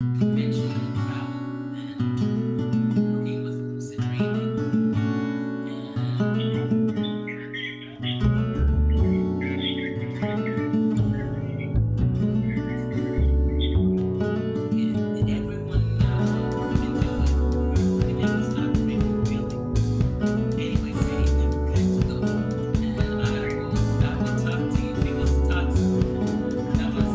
mentioning travel and working with lucid dreaming. And everyone can do it. And it's not really. Anyway, saying that kind to go. And I will talk to you. We will talk. That was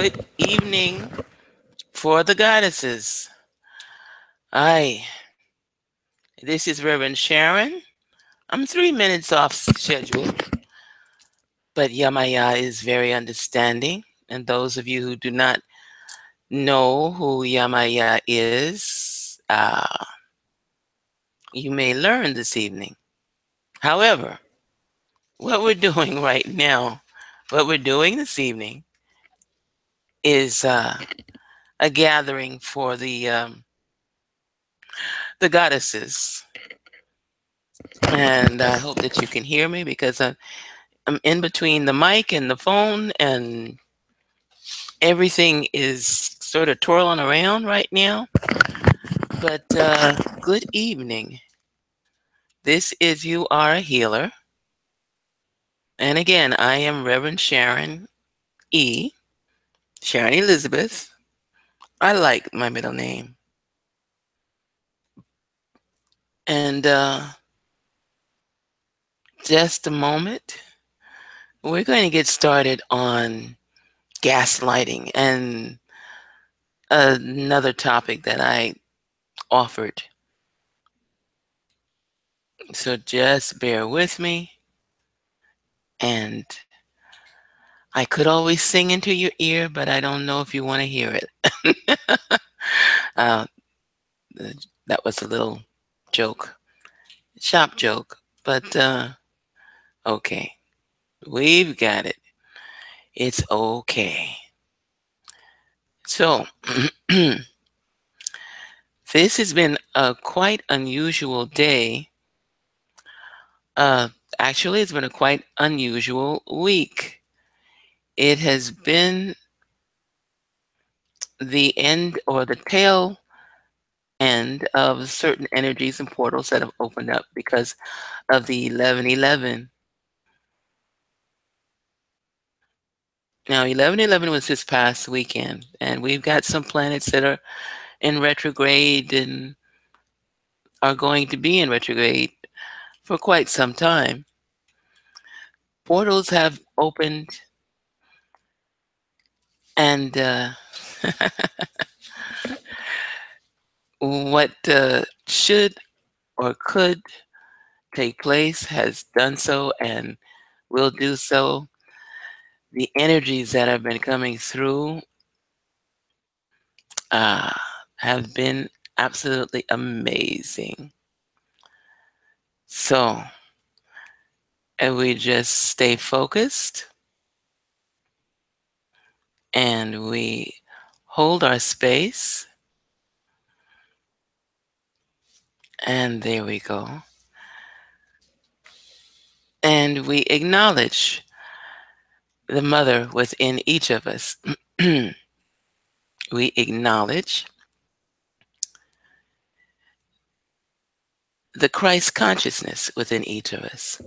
Good evening for the goddesses. Aye, this is Reverend Sharon. I'm 3 minutes off schedule, but Yamaya is very understanding. And those of you who do not know who Yamaya is, you may learn this evening. However, what we're doing right now, what we're doing this evening, is a gathering for the goddesses. And I hope that you can hear me because I'm in between the mic and the phone, and everything is sort of twirling around right now. But good evening. This is You Are a Healer. And again, I am Reverend Sharon E. Sharon Elizabeth. I like my middle name. And just a moment, we're going to get started on gaslighting and another topic that I offered. So just bear with me. And I could always sing into your ear, but I don't know if you want to hear it. uh, that was a little joke, shop joke, but okay, we've got it. It's okay. So, this has been a quite unusual day. Uh, Actually, it's been a quite unusual week. It has been the end or the tail end of certain energies and portals that have opened up because of the 11/11. Now, 11/11 was this past weekend, and we've got some planets that are in retrograde and are going to be in retrograde for quite some time. Portals have opened, and what should or could take place has done so and will do so. The energies that have been coming through uh, have been absolutely amazing. So, and we just stay focused and we hold our space. And there we go. And we acknowledge the mother within each of us. We acknowledge the Christ consciousness within each of us.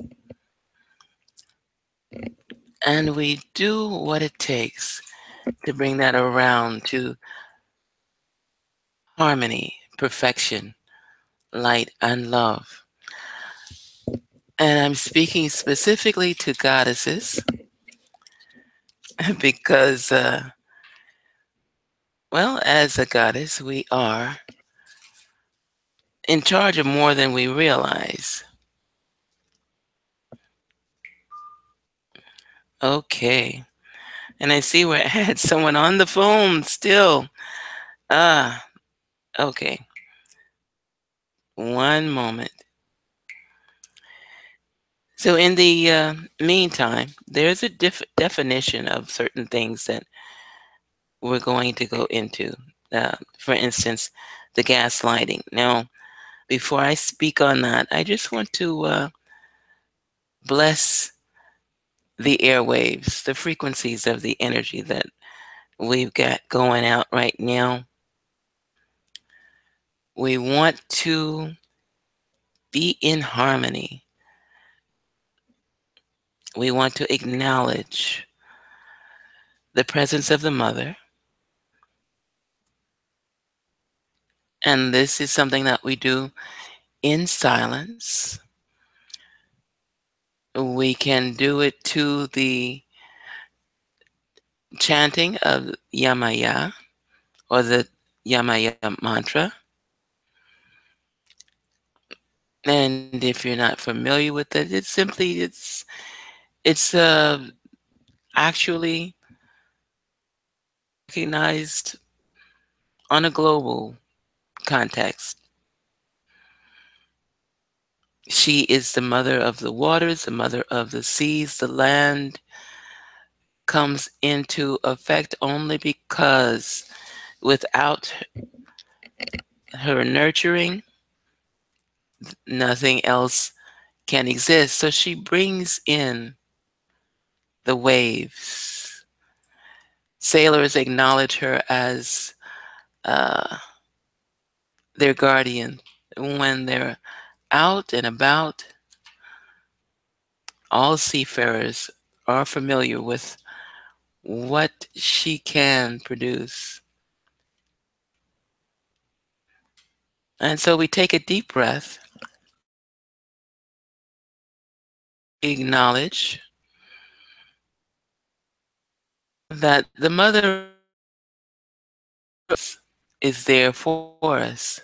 And we do what it takes to bring that around to harmony, perfection, light, and love. And I'm speaking specifically to goddesses because, well, as a goddess, we are in charge of more than we realize. Okay. And I see where I had someone on the phone still. Ah, okay. One moment. So, in the meantime, there's a definition of certain things that we're going to go into. For instance, the gaslighting. Now, before I speak on that, I just want to bless the airwaves, the frequencies of the energy that we've got going out right now. We want to be in harmony. We want to acknowledge the presence of the mother. And this is something that we do in silence. We can do it to the chanting of Yamaya or the Yamaya mantra. And if you're not familiar with it, it's actually recognized on a global context. She is the mother of the waters, the mother of the seas, the land comes into effect only because without her nurturing, nothing else can exist. So she brings in the waves. Sailors acknowledge her as uh, their guardian. When they're out and about, all seafarers are familiar with what she can produce. And so we take a deep breath, acknowledge that the mother is there for us.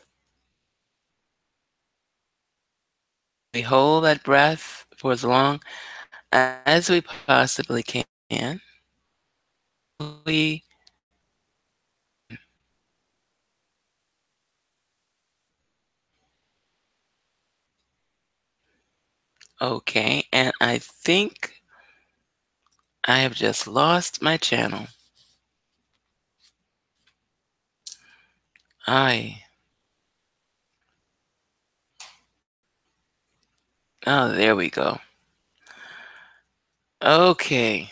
We hold that breath for as long as we possibly can. We okay, and I think I have just lost my channel. I oh, there we go. Okay.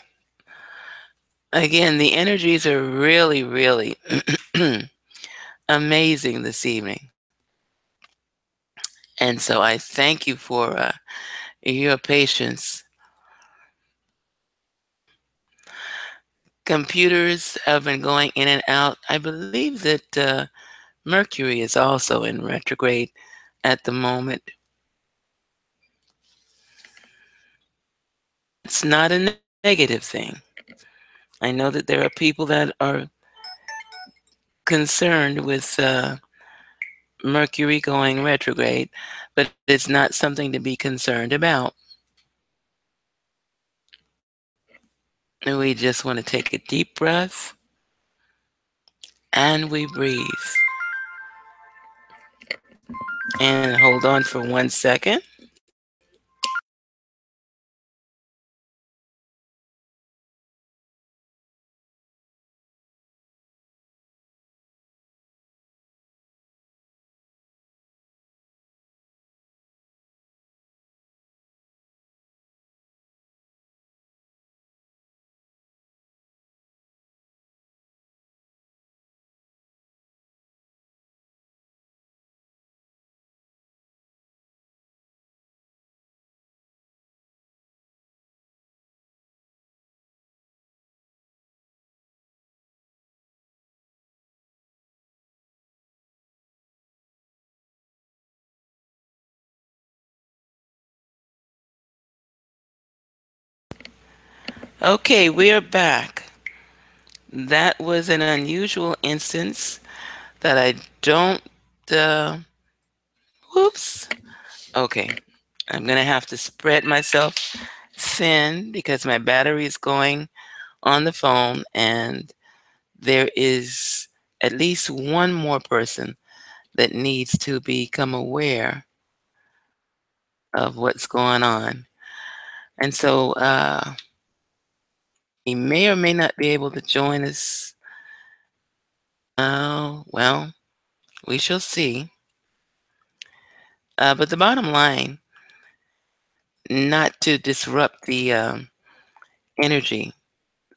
Again, the energies are really, really amazing this evening. And so I thank you for your patience. Computers have been going in and out. I believe that Mercury is also in retrograde at the moment. It's not a negative thing. I know that there are people that are concerned with Mercury going retrograde, but it's not something to be concerned about. And we just want to take a deep breath and we breathe. And hold on for 1 second. Okay, we are back. That was an unusual instance that I don't. Uh, whoops. Okay, I'm gonna have to spread myself thin because my battery is going on the phone, and there is at least one more person that needs to become aware of what's going on. And so he may or may not be able to join us. Well, we shall see. But the bottom line, not to disrupt the energy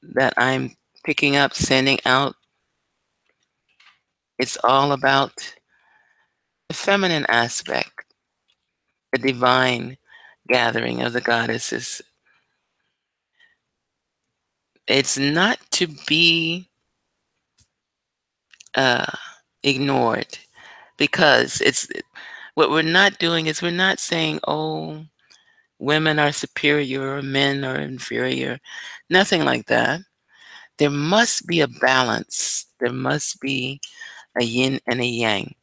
that I'm picking up, sending out, it's all about the feminine aspect, the divine gathering of the goddesses. It's not to be uh, ignored because it's what we're not doing is we're not saying, oh, women are superior or men are inferior. Nothing like that. there must be a balance. There must be a yin and a yang.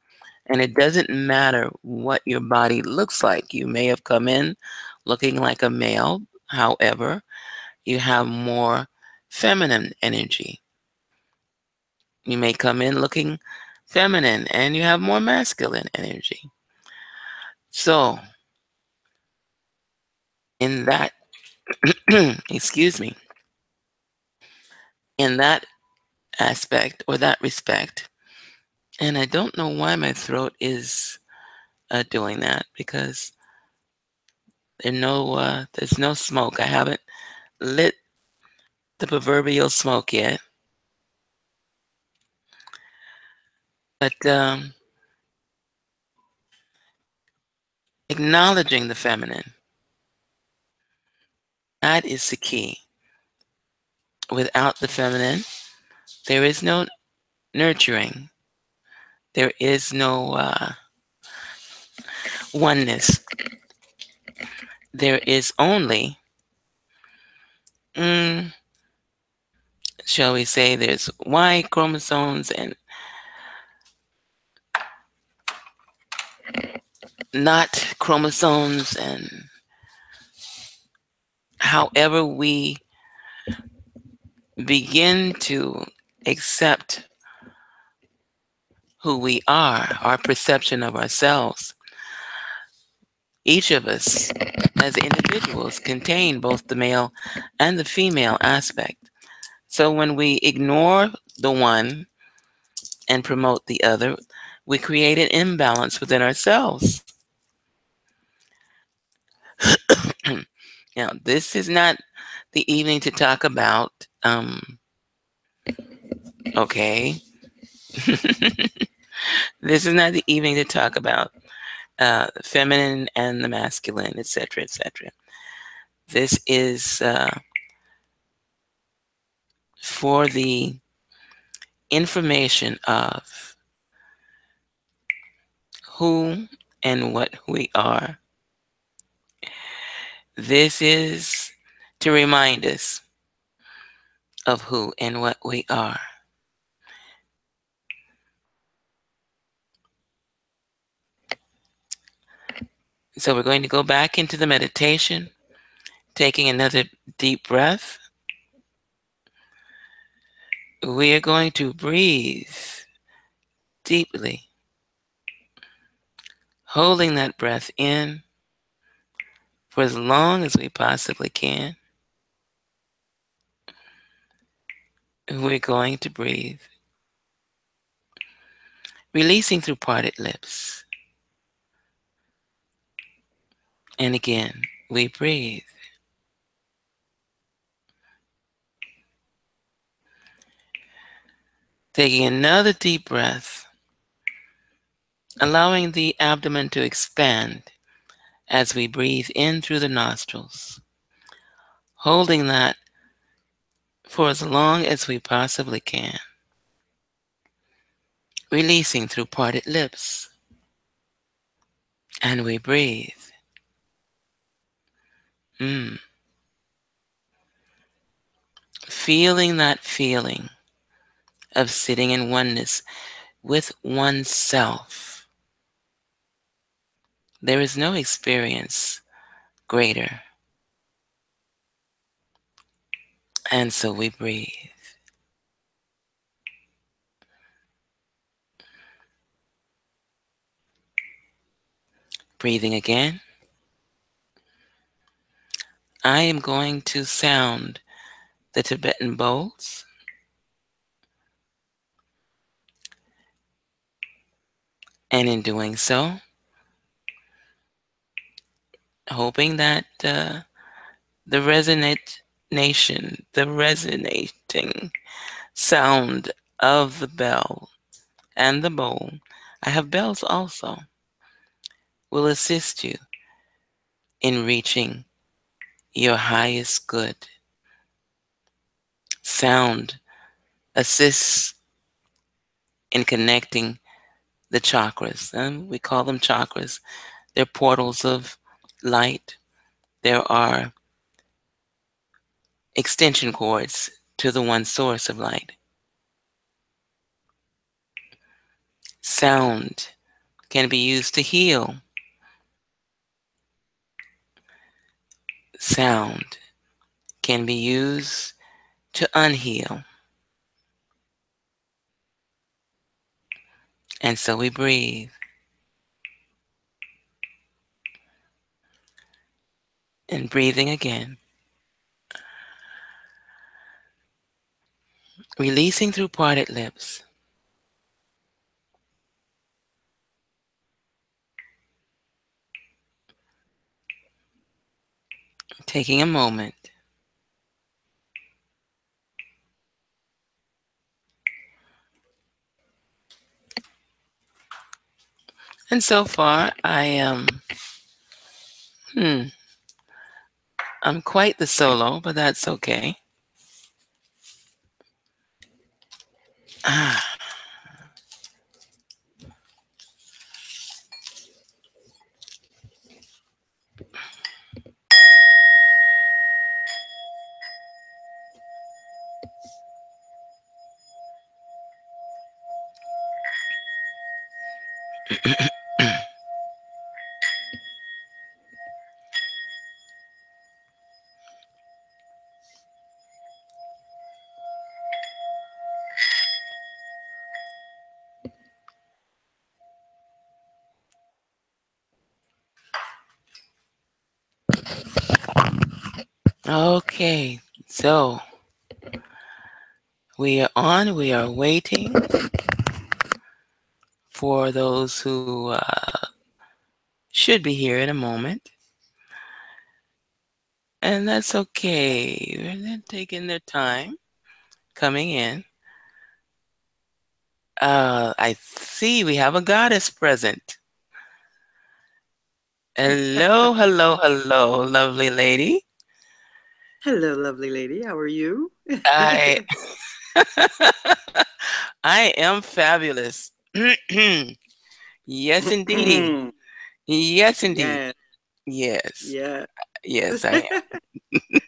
And it doesn't matter what your body looks like. You may have come in looking like a male. However, you have more feminine energy. You may come in looking feminine and you have more masculine energy. So, in that, excuse me, in that aspect or that respect, and I don't know why my throat is doing that because there's no smoke. I haven't lit the proverbial smoke yet, but acknowledging the feminine, that is the key. Without the feminine, there is no nurturing. There is no oneness. There is only, mm, shall we say, there's Y chromosomes and not chromosomes, and however we begin to accept who we are, our perception of ourselves, each of us as individuals contain both the male and the female aspect. So when we ignore the one and promote the other, we create an imbalance within ourselves. Now, this is not the evening to talk about, okay, this is not the evening to talk about the feminine and the masculine, etc., etc. This is for the information of who and what we are. This is to remind us of who and what we are. So we're going to go back into the meditation, taking another deep breath. We are going to breathe deeply, holding that breath in for as long as we possibly can. We're going to breathe, releasing through parted lips. And again, we breathe. Taking another deep breath, allowing the abdomen to expand as we breathe in through the nostrils, holding that for as long as we possibly can, releasing through parted lips. And we breathe. Mm. Feeling that feeling of sitting in oneness with oneself. There is no experience greater. And so we breathe. Breathing again. I am going to sound the Tibetan bowls. And in doing so, hoping that the resonating sound of the bell and the bowl, I have bells also, will assist you in reaching your highest good. Sound assists in connecting the chakras. And we call them chakras. They're portals of light. There are extension cords to the one source of light. Sound can be used to heal. Sound can be used to unheal. And so we breathe. And breathing again. Releasing through parted lips. Taking a moment. And so far, I'm quite the solo, but that's okay. Ah, okay, so we are on. We are waiting for those who should be here in a moment. And that's okay. They're taking their time coming in. I see we have a goddess present. Hello, hello, hello, lovely lady. Hello, lovely lady. How are you? I I am fabulous. Yes, indeedy. Yes, indeed. Yeah, Yes. yeah. Yes, I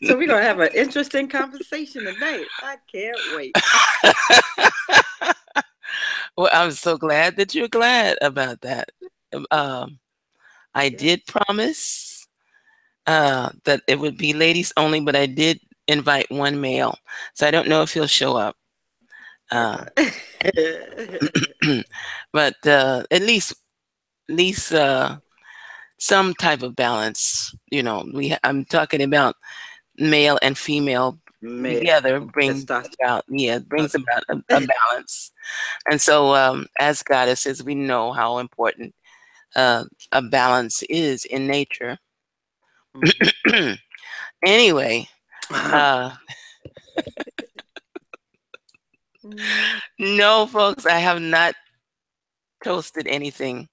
So we're gonna have an interesting conversation tonight. I can't wait. am. Well, I'm so glad that you're glad about that. Um, I Yeah. did promise that it would be ladies only, but I did invite one male. So I don't know if he'll show up. Uh, but at least some type of balance. I'm talking about male and female Male together brings testosterone. about a balance. And so, as goddesses, we know how important uh, a balance is in nature. Mhm. Anyway, uh, Mm, no, folks, I have not toasted anything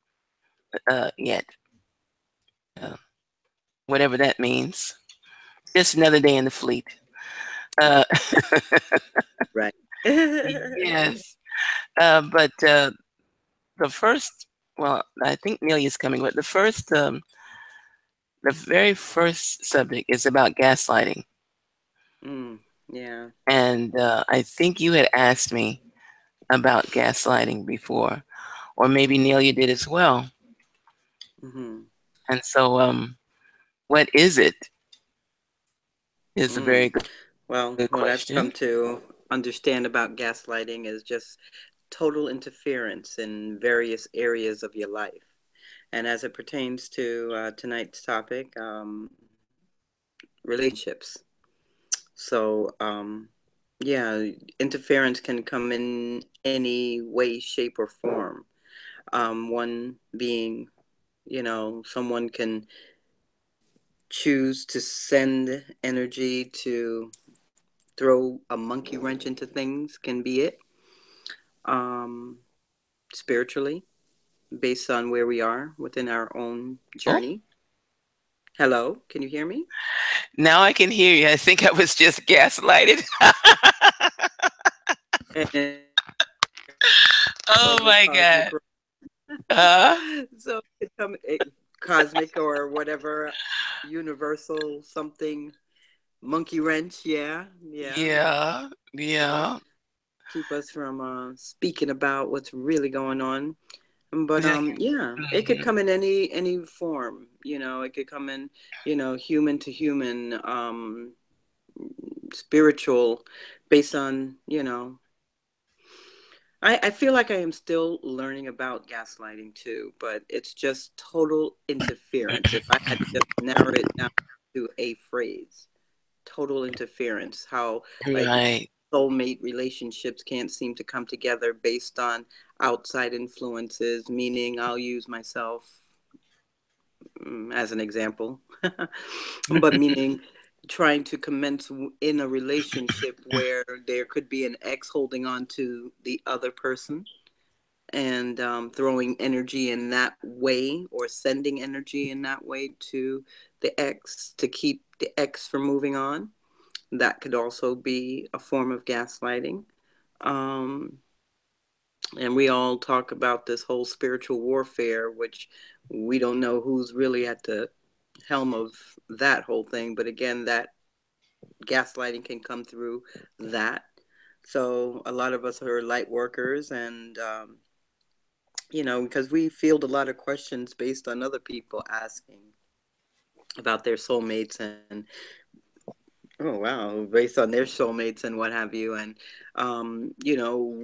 yet, uh, whatever that means. Just another day in the fleet. Uh, right. yes, but the first, well, I think Nelia's coming, but the very first subject is about gaslighting. Mm, yeah. And I think you had asked me about gaslighting before, or maybe Nelia did as well. Hmm. And so, what is it? Is a very Mm. good, Well, good what I've come question. to understand about gaslighting is just total interference in various areas of your life. And as it pertains to tonight's topic, relationships. So, yeah, interference can come in any way, shape, or form. One being, someone can choose to send energy to throw a monkey wrench into things, can be it. Um, Spiritually, based on where we are within our own Oh, journey. Hello, can you hear me? now I can hear you. I think I was just gaslighted. And Oh cosmic, my God. Uh, so it come cosmic or whatever universal something monkey wrench. Yeah, yeah. Yeah, Keep yeah. keep us from speaking about what's really going on. But yeah, it could Mhm. come in any form. You know, it could come in, human to human, spiritual, based on, I feel like I am still learning about gaslighting too, but it's just total interference. If I had to just narrow it down to a phrase, total interference. How, like, Right. soulmate relationships can't seem to come together based on outside influences, meaning I'll use myself as an example, but meaning trying to commence in a relationship where there could be an ex holding on to the other person and throwing energy in that way or sending energy in that way to the ex to keep the ex from moving on. That could also be a form of gaslighting. Um, and we all talk about this whole spiritual warfare, which we don't know who's really at the helm of that whole thing. But again, that gaslighting can come through that. So a lot of us are light workers, and because we field a lot of questions based on other people asking about their soulmates and oh wow, based on their soulmates and what have you, and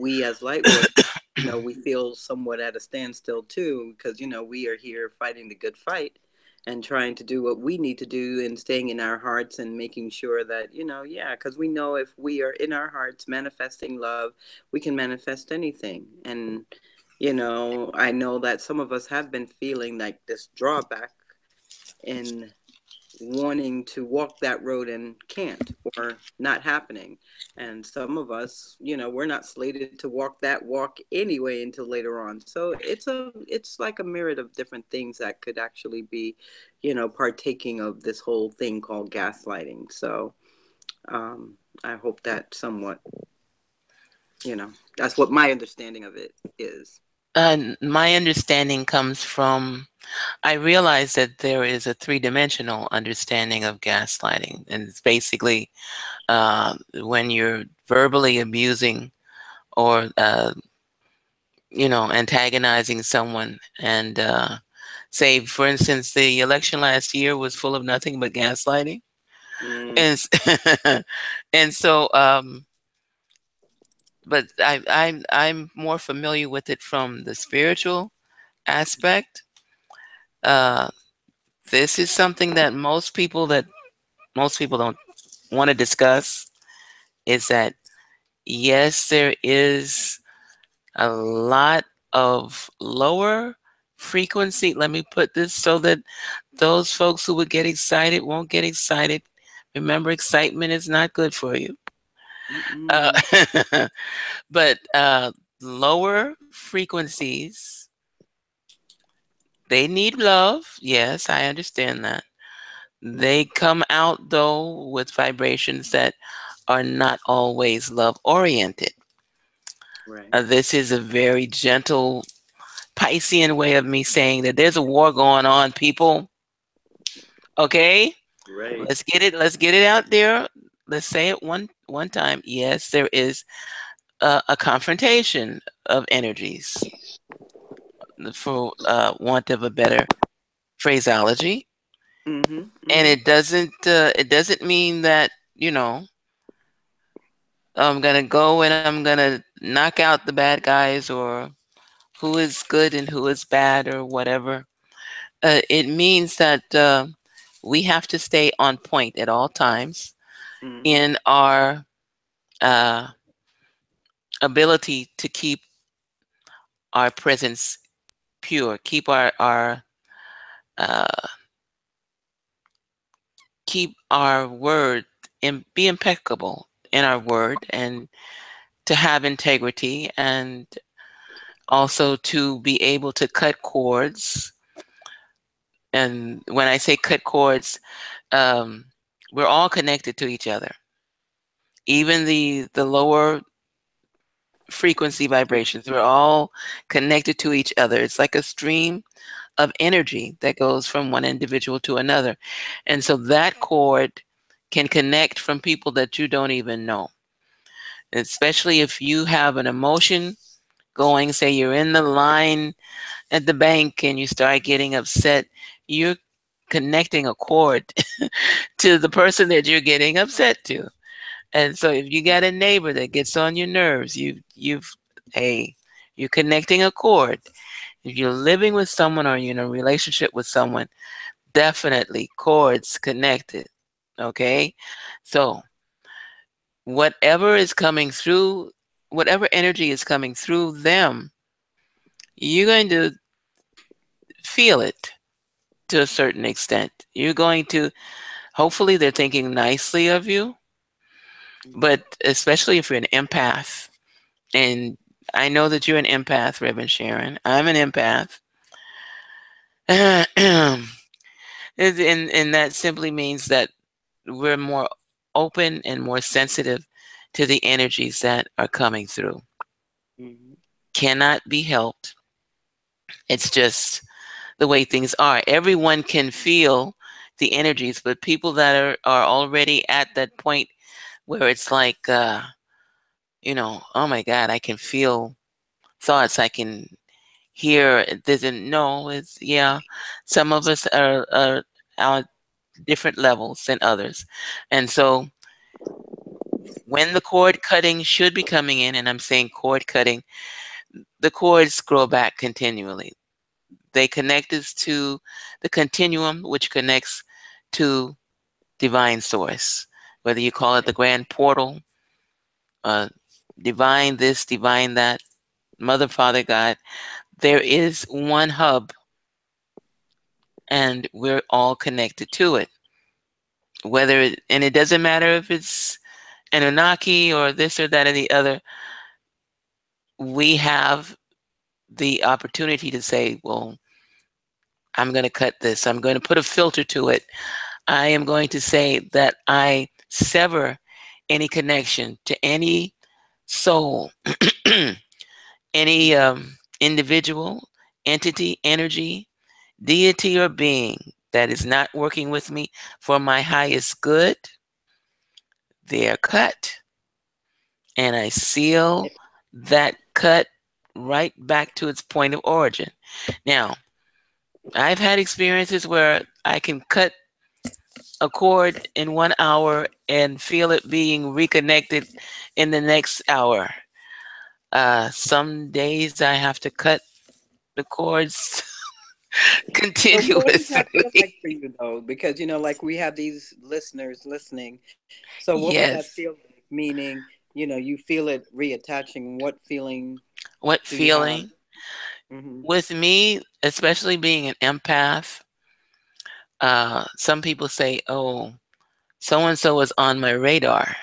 we as light workers, we feel somewhat at a standstill too, because we are here fighting the good fight and trying to do what we need to do and staying in our hearts and making sure that yeah, because we know if we are in our hearts manifesting love, we can manifest anything. And I know that some of us have been feeling like this drawback in wanting to walk that road and can't, or not happening. And some of us, we're not slated to walk that walk anyway until later on. So it's like a myriad of different things that could actually be, partaking of this whole thing called gaslighting. So I hope that somewhat, that's what my understanding of it is. My understanding comes from, I realize that there is a three-dimensional understanding of gaslighting, and it's basically when you're verbally abusing or antagonizing someone. And say, for instance, the election last year was full of nothing but gaslighting, Mm, and and so. But I'm more familiar with it from the spiritual aspect. Uh, this is something that most people don't want to discuss. Is that yes, there is a lot of lower frequency. Let me put this so that those folks who would get excited won't get excited. Remember, excitement is not good for you. Uh, mm-mm, but lower frequencies, they need love. Yes, I understand that. They come out, though, with vibrations that are not always love oriented. right, This is a very gentle Piscean way of me saying that there's a war going on, people. Okay? right. Let's get it out there. Let's say it one time. Yes, there is a confrontation of energies, for want of a better phraseology. Mm-hmm, And mm-hmm. it doesn't mean that, I'm gonna go and I'm gonna knock out the bad guys, or who is good and who is bad, or whatever. It means that we have to stay on point at all times Mm-hmm. in our uh, ability to keep our presence pure, uh, keep our word, and be impeccable in our word, and to have integrity, and also to be able to cut cords. And when I say cut cords, um, we're all connected to each other. Even the lower frequency vibrations, we're all connected to each other. It's like a stream of energy that goes from one individual to another. And so that cord can connect from people that you don't even know. Especially if you have an emotion going, say you're in the line at the bank and you start getting upset, you're connecting a cord to the person that you're getting upset to. And so if you got a neighbor that gets on your nerves, hey, you're connecting a cord. If you're living with someone or you're in a relationship with someone, definitely cords connected. Okay? So whatever is coming through, whatever energy is coming through them, you're going to feel it to a certain extent. You're going to, hopefully, they're thinking nicely of you, Mm-hmm. but especially if you're an empath, and I know that you're an empath, Reverend Sharon. I'm an empath. and, and that simply means that we're more open and more sensitive to the energies that are coming through. Mm-hmm. Cannot be helped. It's just the way things are. Everyone can feel the energies, but people that are already at that point where it's like, oh my God, I can feel thoughts. I can hear. It doesn't know. It's, yeah. Some of us are on different levels than others. And so when the cord cutting should be coming in, and I'm saying cord cutting, the cords grow back continually. They connect us to the continuum, which connects to divine source, whether you call it the grand portal, uh, divine this, divine that, mother, father, God. There is one hub, and we're all connected to it. And it doesn't matter if it's Anunnaki or this or that or the other, we have the opportunity to say, well, I'm going to cut this. I'm going to put a filter to it. I am going to say that I sever any connection to any soul, any individual, entity, energy, deity, or being that is not working with me for my highest good. They are cut, and I seal that cut right back to its point of origin. Now, I've had experiences where I can cut a cord in 1 hour and feel it being reconnected in the next hour. Some days I have to cut the cords So what does that feel continuously. like for you though? Because like we have these listeners listening. So what would that feel Yes. like? Meaning, you feel it reattaching. What feeling What do you have? feeling? Mm-hmm. With me, especially being an empath, some people say, oh, so and so was on my radar,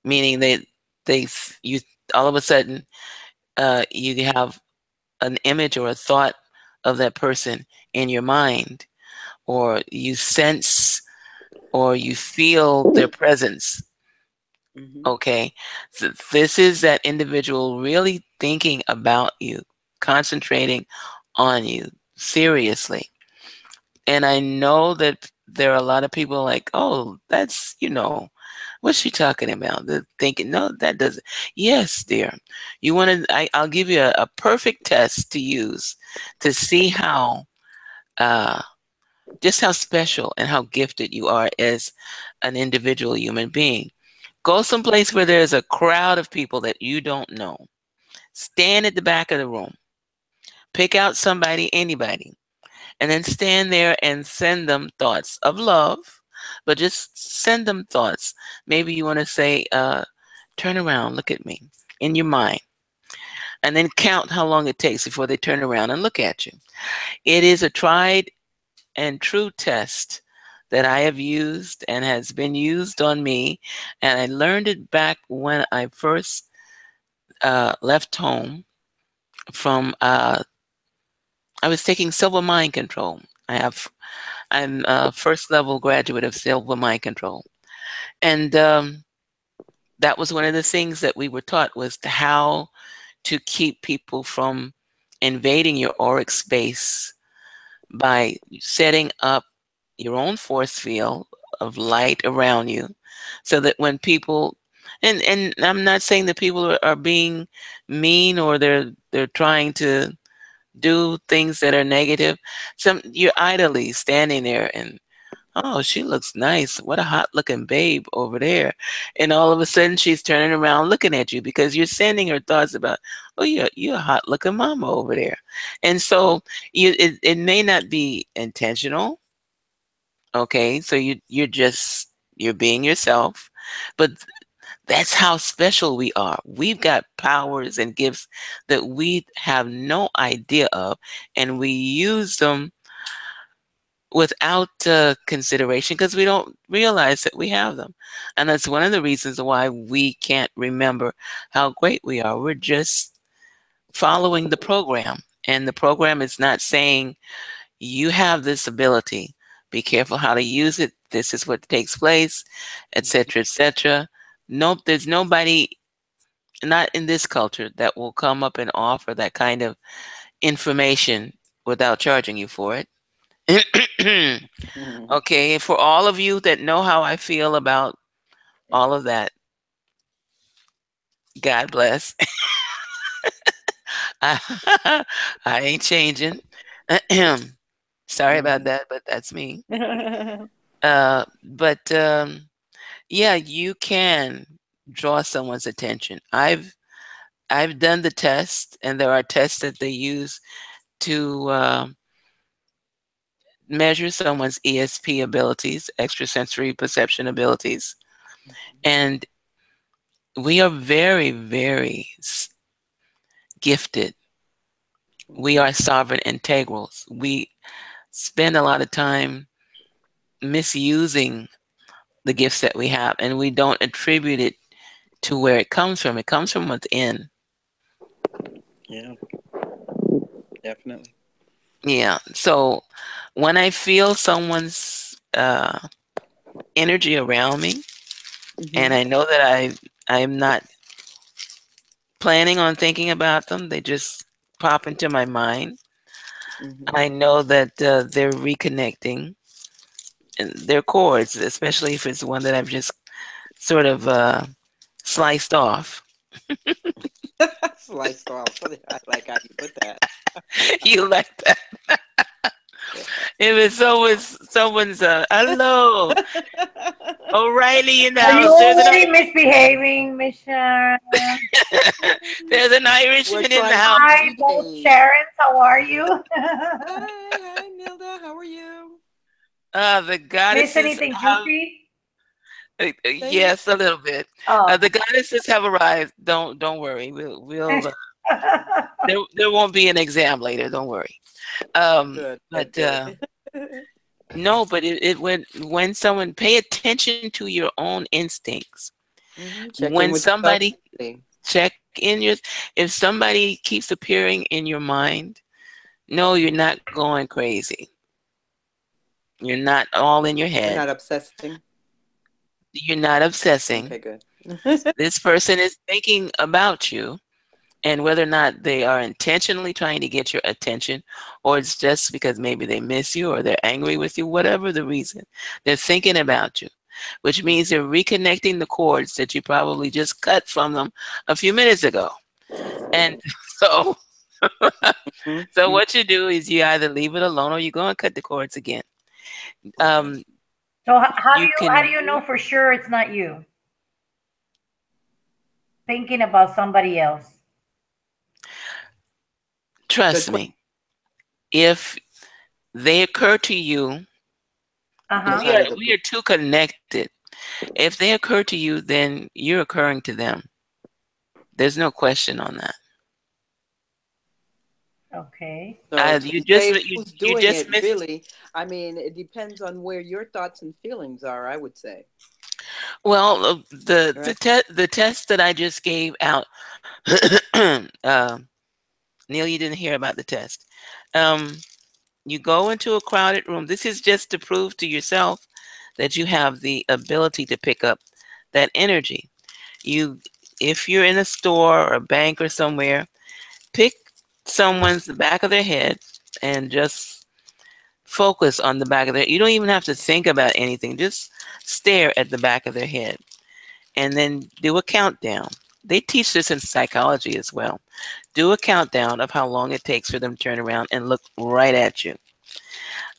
meaning you all of a sudden you have an image or a thought of that person in your mind, or you sense or you feel their presence. Mm-hmm. Okay. So this is that individual really thinking about you, concentrating on you seriously. And I know that there are a lot of people like, oh, that's, what's she talking about? They're thinking, no, that doesn't. Yes, dear. You want to, I'll give you a perfect test to use to see uh, just how special and how gifted you are as an individual human being. Go someplace where there's a crowd of people that you don't know. Stand at the back of the room. Pick out somebody, anybody, and then stand there and send them thoughts of love, but just send them thoughts. Maybe you want to say, turn around, look at me in your mind, and then count how long it takes before they turn around and look at you. It is a tried and true test that I have used and has been used on me. And I learned it back when I first left home from, I was taking silver mind control. I'm a first level graduate of silver mind control. And that was one of the things that we were taught was how to keep people from invading your auric space by setting up your own force field of light around you, so that when people, and I'm not saying that people are being mean, or they're trying to do things that are negative. Some, you're idly standing there and, oh, she looks nice. What a hot looking babe over there. And all of a sudden she's turning around looking at you because you're sending her thoughts about, oh, you're a hot looking mama over there. And so it may not be intentional. Okay. So you're being yourself, but that's how special we are. We've got powers and gifts that we have no idea of, and we use them without consideration because we don't realize that we have them. And that's one of the reasons why we can't remember how great we are. We're just following the program, and the program is not saying, you have this ability. Be careful how to use it. This is what takes place, Mhm. etc., etc. Nope, there's nobody, not in this culture, that will come up and offer that kind of information without charging you for it. Mhm. Okay, for all of you that know how I feel about all of that, God bless. I, I ain't changing. Sorry about Mhm. that, but that's me. But yeah, you can draw someone's attention. I've done the test, and there are tests that they use to measure someone's ESP abilities, extrasensory perception abilities, and we are very, very gifted. We Mhm. are sovereign integrals. We spend a lot of time misusing the gifts that we have, and we don't attribute it to where it comes from. It comes from within. Yeah, definitely. Yeah. So when I feel someone's energy around me, and Mhm. I know that I'm not planning on thinking about them, they just pop into my mind. Mhm. I know that they're reconnecting their chords, especially if it's one that I've just sort of sliced off. Sliced off. I like how you put that. You like that? If it's someone's hello, O'Reilly in the Are you house. already misbehaving, Miss Sharon? There's an We're Irishman in the trying house. to Hi, both behave. Sharons. How are you? Hi, hi, Nilda. How are you? The Miss goddesses anything have juicy? Say yes, a little bit. Oh. The goddesses have arrived. Don't worry. We'll there won't be an exam later. Don't worry. good, good, But good. no, but it when someone, pay attention to your own instincts. Check When in with yourself somebody daily. check in your, if somebody keeps appearing in your mind, no, you're not going crazy. You're not all in your You're head. not obsessing. You're not obsessing. Okay, good. This person is thinking about you, and whether or not they are intentionally trying to get your attention, or it's just because maybe they miss you or they're angry with you, whatever the reason, they're thinking about you, which means they're reconnecting the cords that you probably just cut from them a few minutes ago. And so, so Mhm. what you do is you either leave it alone or you go and cut the cords again. Okay. Um, So you how do can you know for sure it's not you thinking about somebody else? Good trust question. me. If they occur to you, Uh huh. Outside of the we blue. are too connected. If they occur to you, then you're occurring to them. There's no question on that. Okay. So You to just say you who's you doing just it, missed. really, I mean, it depends on where your thoughts and feelings are, I would say. Well, Right? the test that I just gave out. Neil, you didn't hear about the test. Um, you go into a crowded room. This is just to prove to yourself that you have the ability to pick up that energy. You, if you're in a store or a bank or somewhere, pick someone's the back of their head and just focus on the back of their. You don't even have to think about anything. Just stare at the back of their head, and then do a countdown. They teach this in psychology as well. Do a countdown of how long it takes for them to turn around and look right at you.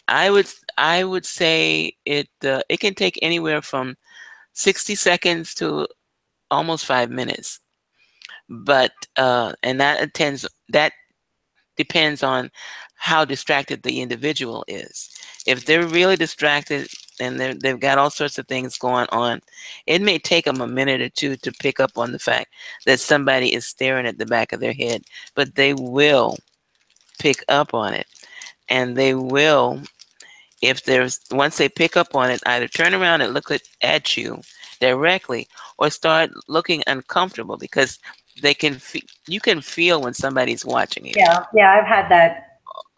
I would I would say it can take anywhere from 60 seconds to almost 5 minutes. But and that depends on how distracted the individual is. If they're really distracted and they've got all sorts of things going on, it may take them a minute or two to pick up on the fact that somebody is staring at the back of their head, but they will pick up on it. And they will, if there's once they pick up on it, either turn around and look at you directly or start looking uncomfortable because you can feel when somebody's watching you. Yeah, yeah, I've had that.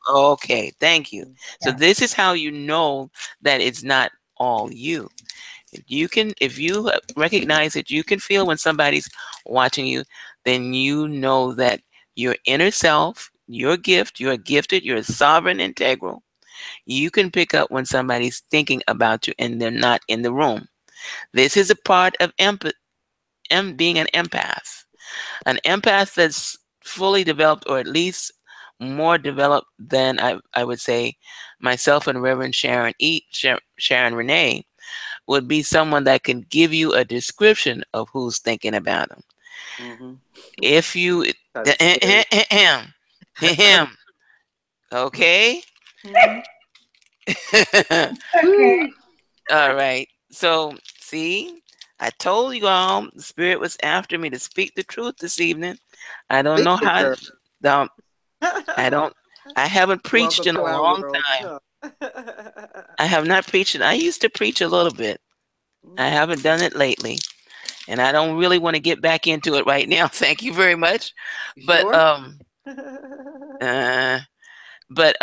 Okay, thank you. So Yeah. this is how you know that it's not all you. If you recognize that you can feel when somebody's watching you, then you know that your inner self, your gift, you're gifted, you're sovereign, integral. You can pick up when somebody's thinking about you and they're not in the room. This is a part of being an empath. An empath that's fully developed, or at least more developed than I would say myself and Reverend Sharon Renee, would be someone that can give you a description of who's thinking about them. Mm-hmm. If you, That's scary. him, okay? Mhm. Okay. All right. So, see, I told you all the spirit was after me to speak the truth this evening. I don't Speak know it, how. girl. Don't, I don't. I haven't preached Welcome in a to our long world. time. Huh? I have not preached. I used to preach a little bit. I Mhm. haven't done it lately, and I don't really want to get back into it right now. Thank you very much. You But sure? uh, but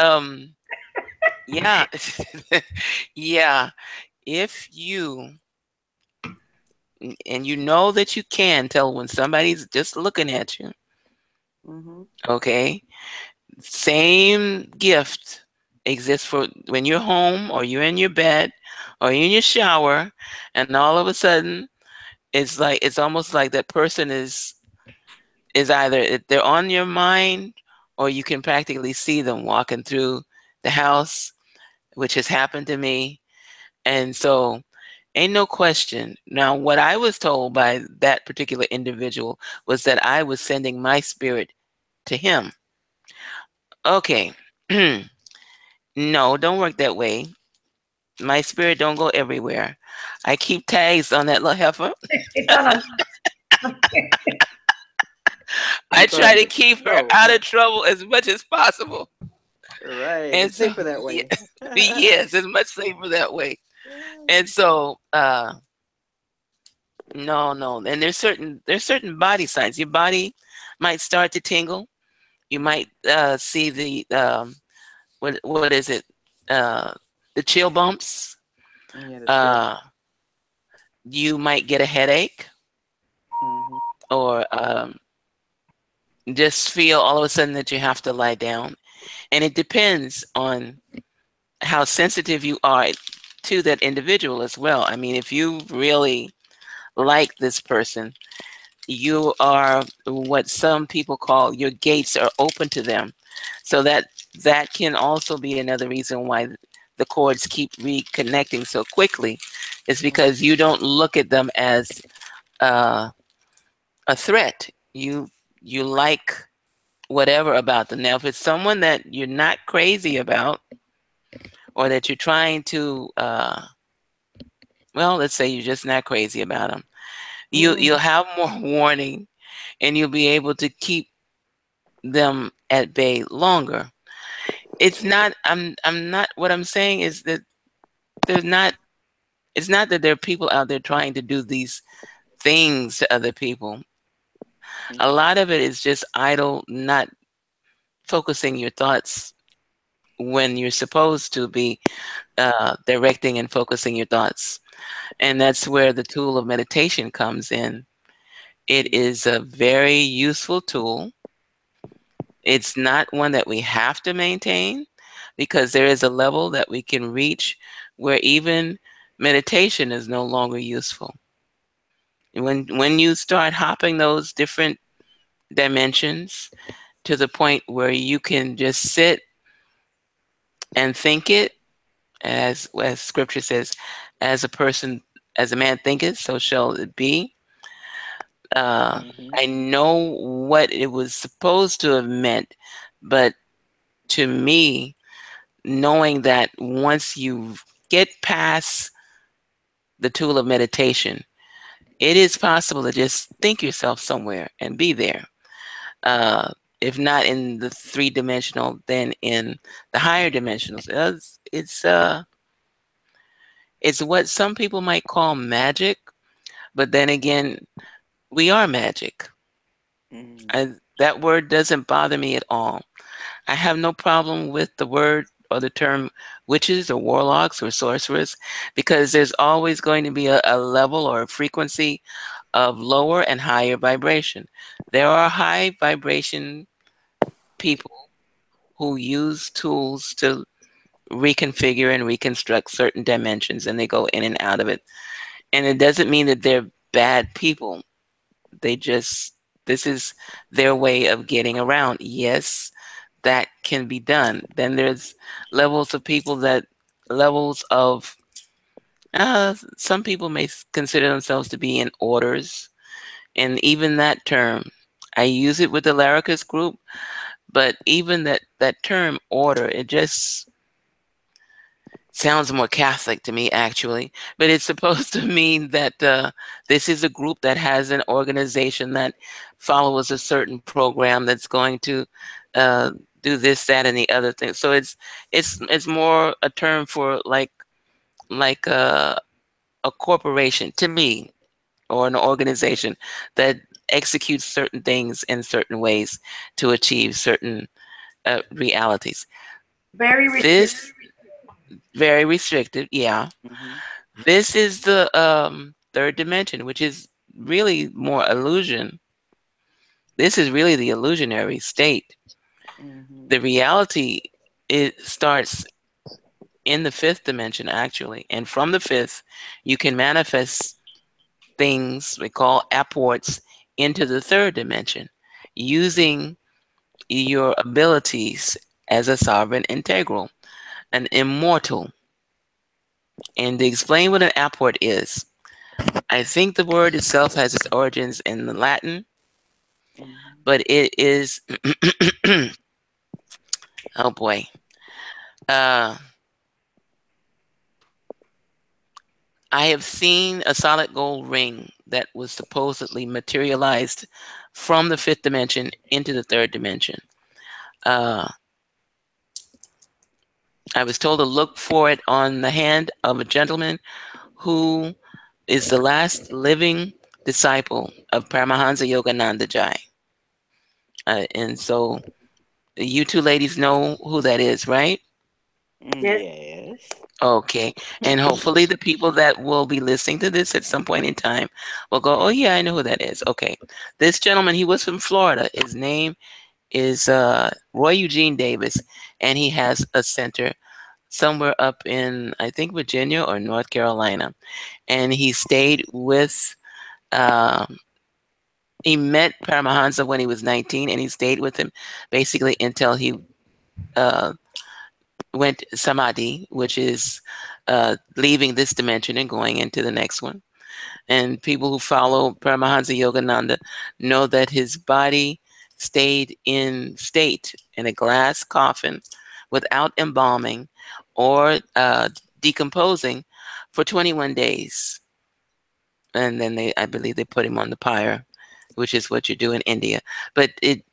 yeah, yeah. If you and you know that you can tell when somebody's just looking at you, Mhm. okay? Same gift exists for when you're home or you're in your bed or you're in your shower, and all of a sudden it's almost like that person is either they're on your mind or you can practically see them walking through the house, which has happened to me. And so ain't no question. Now, what I was told by that particular individual was that I was sending my spirit to him. Okay. No, don't work that way. My spirit don't go everywhere. I keep tags on that little heifer. It's on a. I Keep her try out to of keep her trouble, out huh? of trouble as much as possible. Right. And It's so, safer that yeah, way. yes, it's much safer that way. And so, no, no. And there's certain body signs. Your body might start to tingle. You might see what is it? Uh, the chill bumps. Yeah, the chill. Uh, you might get a headache, Mhm. or just feel all of a sudden that you have to lie down. And it depends on how sensitive you are to that individual as well. I mean, if you really like this person, you are what some people call your gates are open to them. So that can also be another reason why the chords keep reconnecting so quickly, is Mhm. because you don't look at them as uh, a threat. You like whatever about them. Now, if it's someone that you're not crazy about, or that you're trying to, well, let's say you're just not crazy about them, you'll Mhm. have more warning, and you'll be able to keep them at bay longer. It's not. I'm not. What I'm saying is that there's not. It's not that there are people out there trying to do these things to other people. A lot of it is just idle, not focusing your thoughts when you're supposed to be directing and focusing your thoughts. And that's where the tool of meditation comes in. It is a very useful tool. It's not one that we have to maintain, because there is a level that we can reach where even meditation is no longer useful. When you start hopping those different dimensions to the point where you can just sit and think it, as scripture says, as a person, as a man thinketh, so shall it be. Uh, Mm-hmm. I know what it was supposed to have meant, but to me, knowing that once you get past the tool of meditation, it is possible to just think yourself somewhere and be there. Uh, if not in the three dimensional, then in the higher dimensionals. It's what some people might call magic, but then again, we are magic. Mm-hmm. That word doesn't bother me at all. I have no problem with the word or the term witches or warlocks or sorcerers, because there's always going to be a level or a frequency of lower and higher vibration. There are high vibration people who use tools to reconfigure and reconstruct certain dimensions, and they go in and out of it. And it doesn't mean that they're bad people. They just, this is their way of getting around. Yes, that can be done. Then there's levels of people that, levels of, some people may consider themselves to be in orders. And even that term, I use it with the Laricus group, but even that term order, it just sounds more Catholic to me, actually. But it's supposed to mean that this is a group that has an organization that follows a certain program that's going to uh, do this, that, and the other thing. So it's more a term for like a corporation to me, or an organization that executes certain things in certain ways to achieve certain realities. Very restricted. This very restricted, yeah. Mm-hmm. This is the third dimension, which is really more illusion. This is really the illusionary state. Mm-hmm. The reality, it starts in the fifth dimension, actually, and from the fifth, you can manifest things we call apports into the third dimension, using your abilities as a sovereign integral, an immortal. And to explain what an apport is, I think the word itself has its origins in the Latin, Mm-hmm. but it is, oh boy, uh, I have seen a solid gold ring that was supposedly materialized from the fifth dimension into the third dimension. Uh, I was told to look for it on the hand of a gentleman who is the last living disciple of Paramahansa Yogananda Jai. And so you two ladies know who that is, right? Yes. Yes. Okay. And hopefully the people that will be listening to this at some point in time will go, oh, yeah, I know who that is. Okay. This gentleman, he was from Florida. His name is Roy Eugene Davis, and he has a center somewhere up in, I think, Virginia or North Carolina. And he stayed with, um, he met Paramahansa when he was 19, and he stayed with him basically until he uh, went samadhi, which is leaving this dimension and going into the next one. And people who follow Paramahansa Yogananda know that his body stayed in state in a glass coffin without embalming or decomposing for 21 days. And then I believe they put him on the pyre, which is what you do in India. But it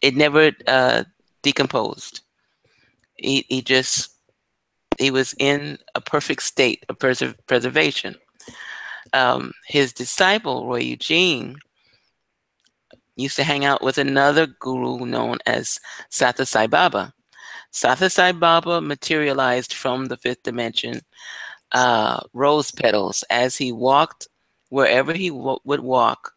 never decomposed. He just, he was in a perfect state of preservation. His disciple, Roy Eugene, used to hang out with another guru known as Satya Sai Baba. Satya Sai Baba materialized from the fifth dimension rose petals as he walked wherever he would walk,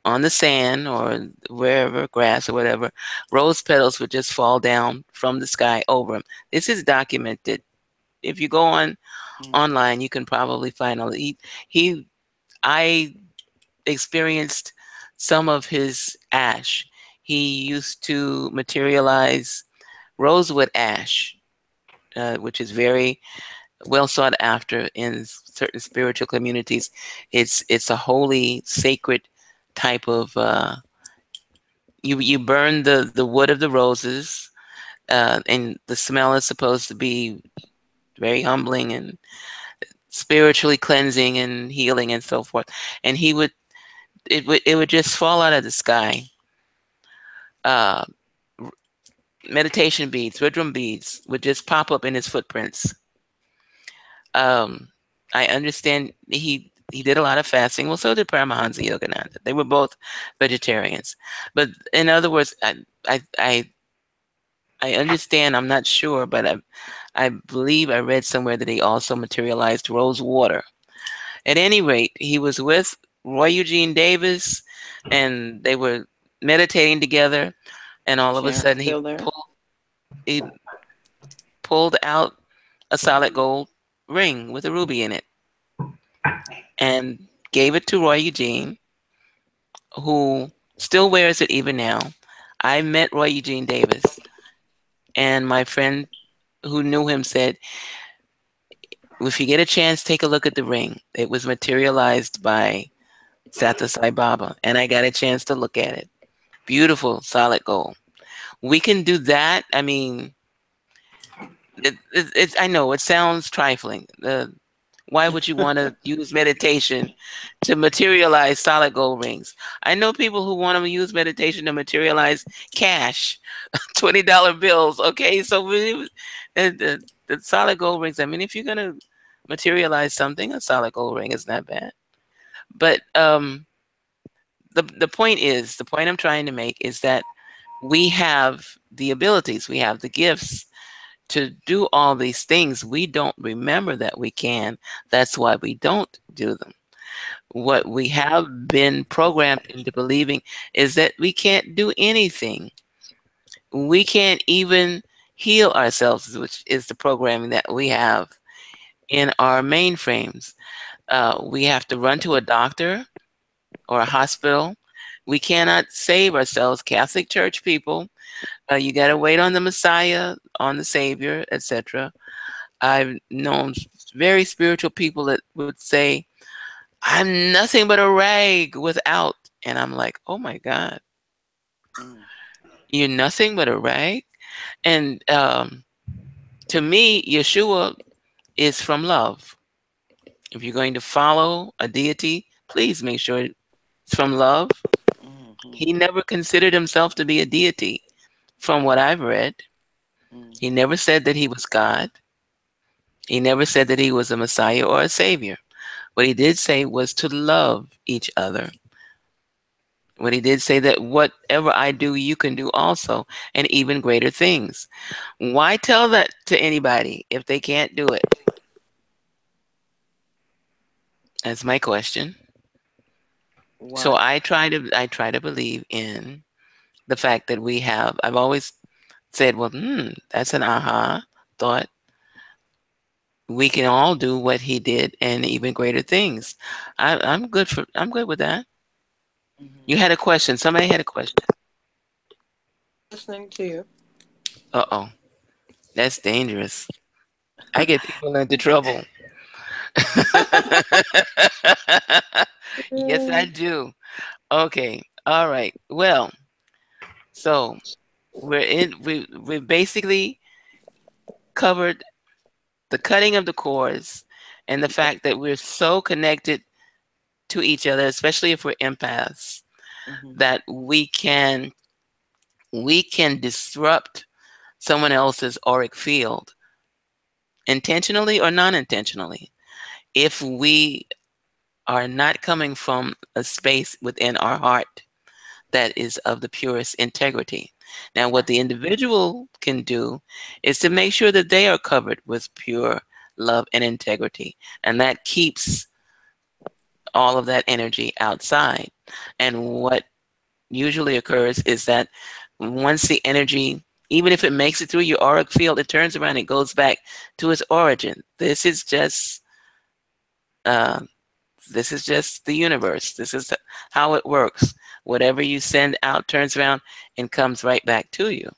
on the sand or wherever, grass or whatever, rose petals would just fall down from the sky over him. This is documented. If you go on Mm. online, you can probably find all. I experienced some of his ash. He used to materialize rosewood ash, which is very well sought after in certain spiritual communities. It's a holy, sacred type of. You burn the wood of the roses, and the smell is supposed to be very humbling and spiritually cleansing and healing and so forth. And it would just fall out of the sky. Uh, Meditation beads, Ridrum beads would just pop up in his footprints. Um, I understand he did a lot of fasting. Well, so did Paramahansa Yogananda. They were both vegetarians. But in other words, I understand. I'm not sure, but I believe I read somewhere that he also materialized rose water. At any rate, he was with Roy Eugene Davis, and they were meditating together. And all of a Sharon sudden, still there? he pulled out a solid gold ring with a ruby in it and gave it to Roy Eugene, who still wears it even now. I met Roy Eugene Davis, and my friend who knew him said, if you get a chance, take a look at the ring. It was materialized by Sathya Sai Baba, and I got a chance to look at it. Beautiful, solid gold. We can do that. I mean, I know it sounds trifling. Why would you want to use meditation to materialize solid gold rings? I know people who want to use meditation to materialize cash, $20 bills. Okay, so the solid gold rings. I mean, if you're gonna materialize something, a solid gold ring is not bad. But the point I'm trying to make is that we have the abilities, we have the gifts to do all these things. We don't remember that we can. That's why we don't do them. What we have been programmed into believing is that we can't do anything. We can't even heal ourselves, which is the programming that we have in our mainframes. We have to run to a doctor or a hospital. We cannot save ourselves. Catholic Church people, you got to wait on the Messiah, on the Savior, etc. I've known very spiritual people that would say, I'm nothing but a rag without. And I'm like, oh my God, Mm. you're nothing but a rag? And to me, Yeshua is from love. If you're going to follow a deity, please make sure it's from love. Mm-hmm. He never considered himself to be a deity, from what I've read. He Mm-hmm. never said that he was God. He never said that he was a Messiah or a Savior. What he did say was to love each other. What he did say that whatever I do, you can do also, and even greater things. Why tell that to anybody if they can't do it? That's my question. So Why? I try to believe in the fact that we have. I've always said, well, that's an aha thought. We can all do what he did and even greater things. I'm good with that. Mm-hmm. You had a question. Somebody had a question. Listening to you. Uh-oh. That's dangerous. I get people into trouble. Yes, I do. Okay. All right. Well, so we basically covered the cutting of the cords and the fact that we're so connected to each other, especially if we're empaths, Mm-hmm. that we can disrupt someone else's auric field intentionally or non-intentionally if we are not coming from a space within our heart that is of the purest integrity. Now, what the individual can do is to make sure that they are covered with pure love and integrity, and that keeps all of that energy outside. And what usually occurs is that once the energy, even if it makes it through your auric field, it turns around and goes back to its origin. Uh, this is just the universe. This is how it works. Whatever you send out turns around and comes right back to you.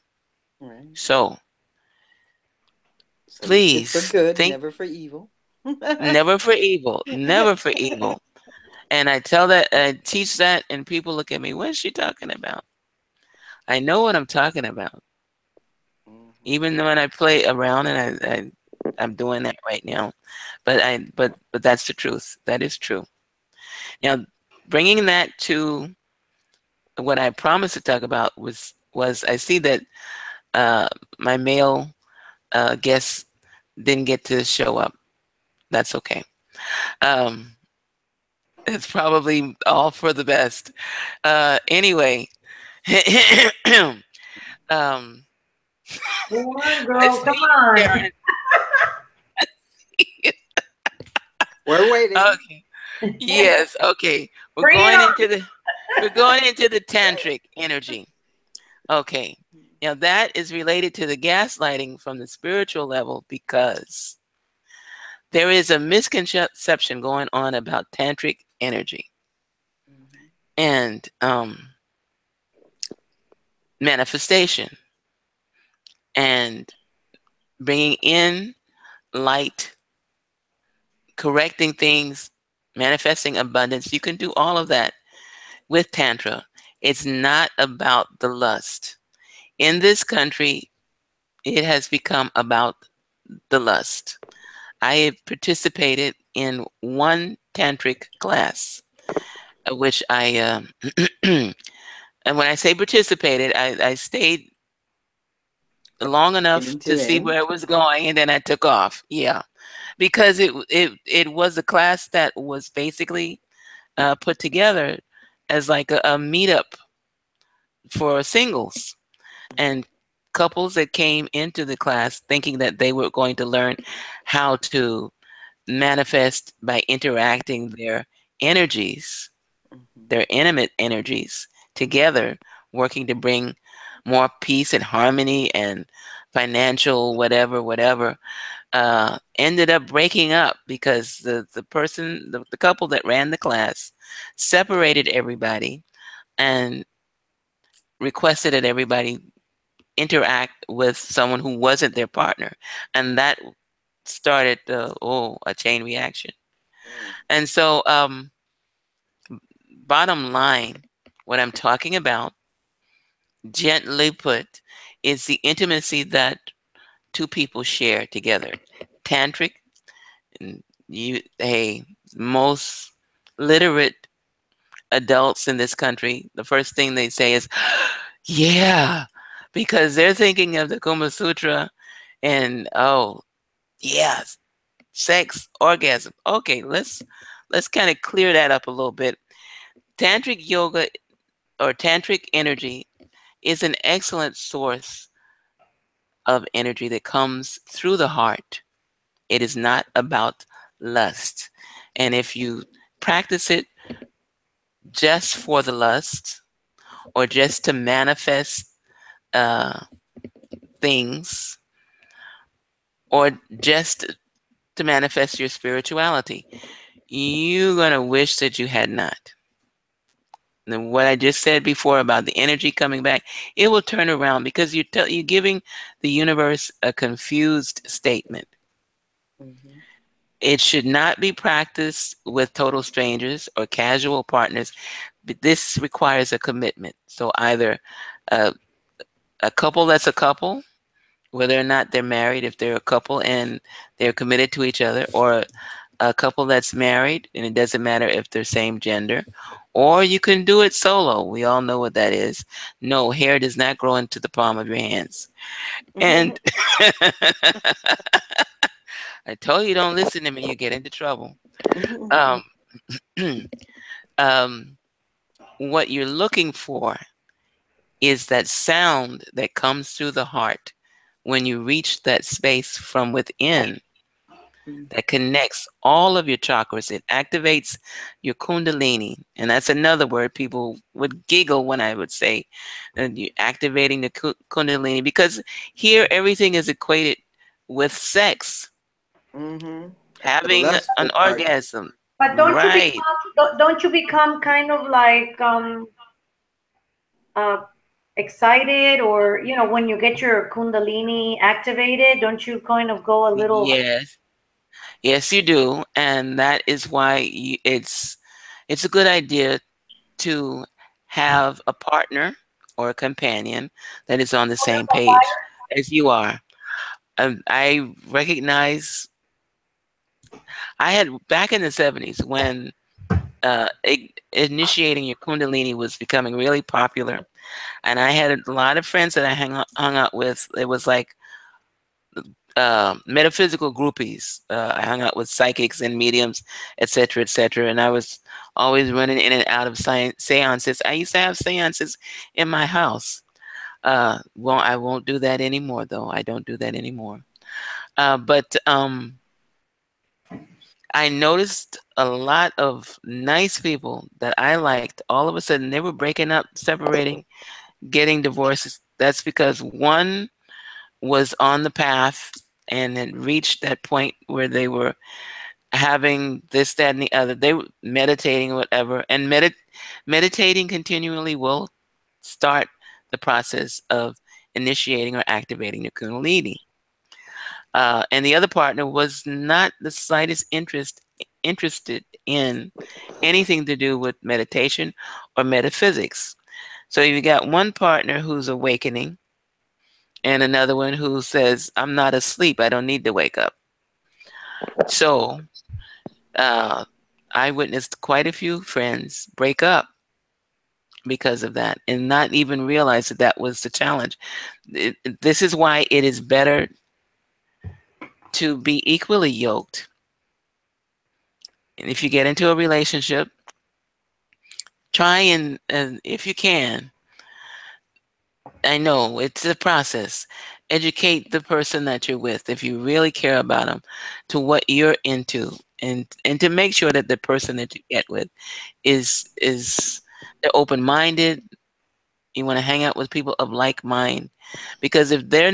Right. So So it's for please good, think, never for evil. never for evil, never for evil. And I teach that, and people look at me, what is she talking about? I know what I'm talking about. Hmm. Even when I play around, and I'm doing that right now. But that's the truth. That is true. Now, bringing that to what I promised to talk about was I see that uh, my male guest didn't get to show up. That's okay. Um, it's probably all for the best. Anyway, um, Come on, I girl. Come see you, on. Sharon. We're waiting. Okay. Yes. Okay. We're Bring it going on. into the we're going into the tantric energy. Okay. Now that is related to the gaslighting from the spiritual level because there is a misconception going on about tantric energy Hmm. and manifestation and bringing in light, correcting things, manifesting abundance. You can do all of that with Tantra. It's not about the lust. In this country, it has become about the lust. I have participated in one tantric class, which and when I say participated, I stayed long enough Beginning to to see end. where it was going, and then I took off. Yeah, because it was a class that was basically put together as like a meetup for singles and couples that came into the class thinking that they were going to learn how to manifest by interacting energies, Hmm. their intimate energies together, working to bring more peace and harmony and financial whatever, ended up breaking up because the couple that ran the class separated everybody and requested that everybody interact with someone who wasn't their partner, and that started a chain reaction. And so, bottom line, what I'm talking about, gently put, is the intimacy that two people share together. Tantric, and hey, most literate adults in this country, the first thing they say is, yeah, because they're thinking of the Kama Sutra and, oh, yeah, sex, orgasm. Okay, let's kind of clear that up a little bit. Tantric yoga or tantric energy is an excellent source of energy that comes through the heart. It is not about lust. And if you practice it just for the lust or just to manifest uh, things or just to manifest your spirituality, you're going to wish that you had not. And what I just said before about the energy coming back, it will turn around because you're giving the universe a confused statement. Hmm. It should not be practiced with total strangers or casual partners, but this requires a commitment. So either a, a couple that's a couple, whether or not they're married, if they're a couple and they're committed to each other, or a couple that's married and it doesn't matter if they're same gender, or you can do it solo. We all know what that is. No, hair does not grow into the palm of your hands. And I told you don't listen to me, you get into trouble. Um, um, what you're looking for is that sound that comes through the heart when you reach that space from within. Mm. that connects all of your chakras. It activates your kundalini. And that's another word people would giggle when I would say you're activating the kundalini, because here everything is equated with sex, Mm-hmm. The having lustful an part. orgasm. But Right. don't you become kind of like uh excited, or when you get your kundalini activated, don't you kind of go a little? Yes. Yes, you do. And that is why it's a good idea to have a partner or a companion that is on the same page as you are. I recognize I had back in the 70s when initiating your Kundalini was becoming really popular, and I had a lot of friends that I hung out with. It was like metaphysical groupies. I hung out with psychics and mediums, etc., etc., and I was always running in and out of seances. I used to have seances in my house. Well, I won't do that anymore, though. I don't do that anymore. But I noticed a lot of nice people that I liked. All of a sudden, they were breaking up, separating, getting divorces. That's because one was on the path and had reached that point where they were having this, that, and the other. They were meditating, or whatever, and meditating continually will start the process of initiating or activating the Kundalini. And the other partner was not the slightest interested in anything to do with meditation or metaphysics. So you got one partner who's awakening, and another one who says, "I'm not asleep. I don't need to wake up." So uh, I witnessed quite a few friends break up because of that, and not even realize that that was the challenge. This is why it is better to be equally yoked. And if you get into a relationship, try and if you can, I know it's a process. Educate the person that you're with, if you really care about them, to what you're into, and to make sure that the person that you get with is they're open minded. You want to hang out with people of like mind, because if their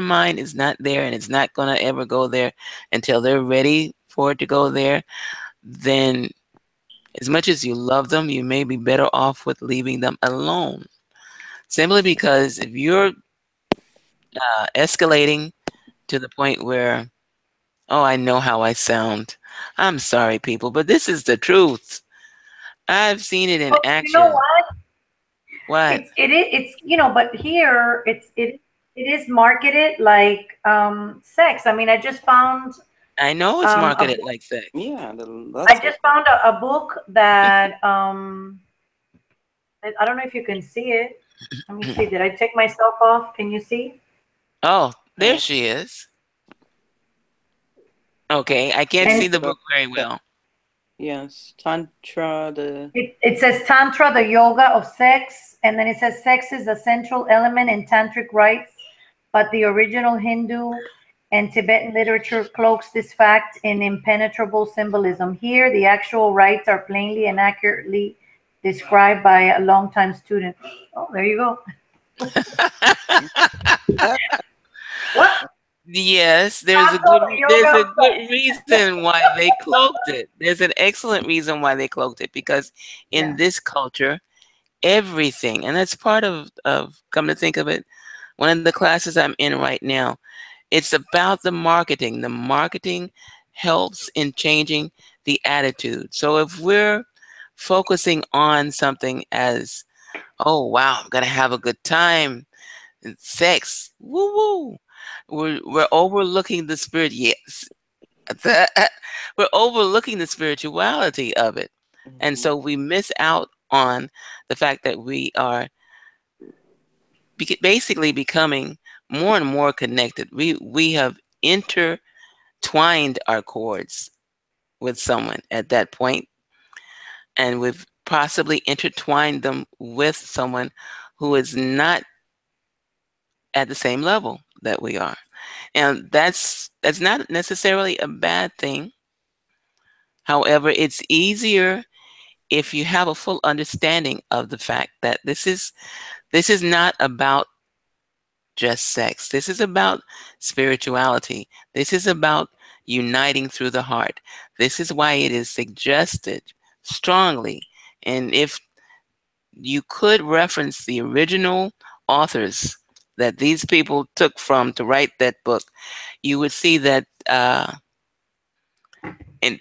mind is not there, and it's not going to ever go there until they're ready for it to go there, then as much as you love them, you may be better off with leaving them alone. Simply because if you're escalating to the point where, oh, I know how I sound. I'm sorry, people, but this is the truth. I've seen it in Well, you know action. what? What? But here it is marketed like sex. I mean, I know it's a marketed book. like sex. Yeah, the I lustful just part. found a book that I don't know if you can see it. Let me see. Did I take myself off? Can you see? Oh, there Uh, she is. Okay, I can't And see the but book very that, well. yes, Tantra, the it says Tantra, the yoga of sex, and then it says sex is a central element in tantric rites, but the original Hindu and Tibetan literature cloaks this fact in impenetrable symbolism. Here, the actual rites are plainly and accurately described by a longtime student. Oh, there you go. What? Yes, Tantra, the yoga there's a of good sex. reason why they cloaked it. There's an excellent reason why they cloaked it, because in Yeah. this culture, everything, and that's part of come to think of it, one of the classes I'm in right now, it's about the marketing. The marketing helps in changing the attitude. So if we're focusing on something as, oh wow, I'm gonna have a good time, and sex, woo woo, we're overlooking the spirit. Yes, we're overlooking the spirituality of it, and Mhm. so we miss out on the fact that we are basically becoming more and more connected. We have intertwined our cords with someone at that point, and we've possibly intertwined them with someone who is not at the same level that we are. And that's not necessarily a bad thing. However, it's easier if you have a full understanding of the fact that this is not about just sex. This is about spirituality. This is about uniting through the heart. This is why it is suggested strongly. And if you could reference the original authors that these people took from to write that book, you would see that in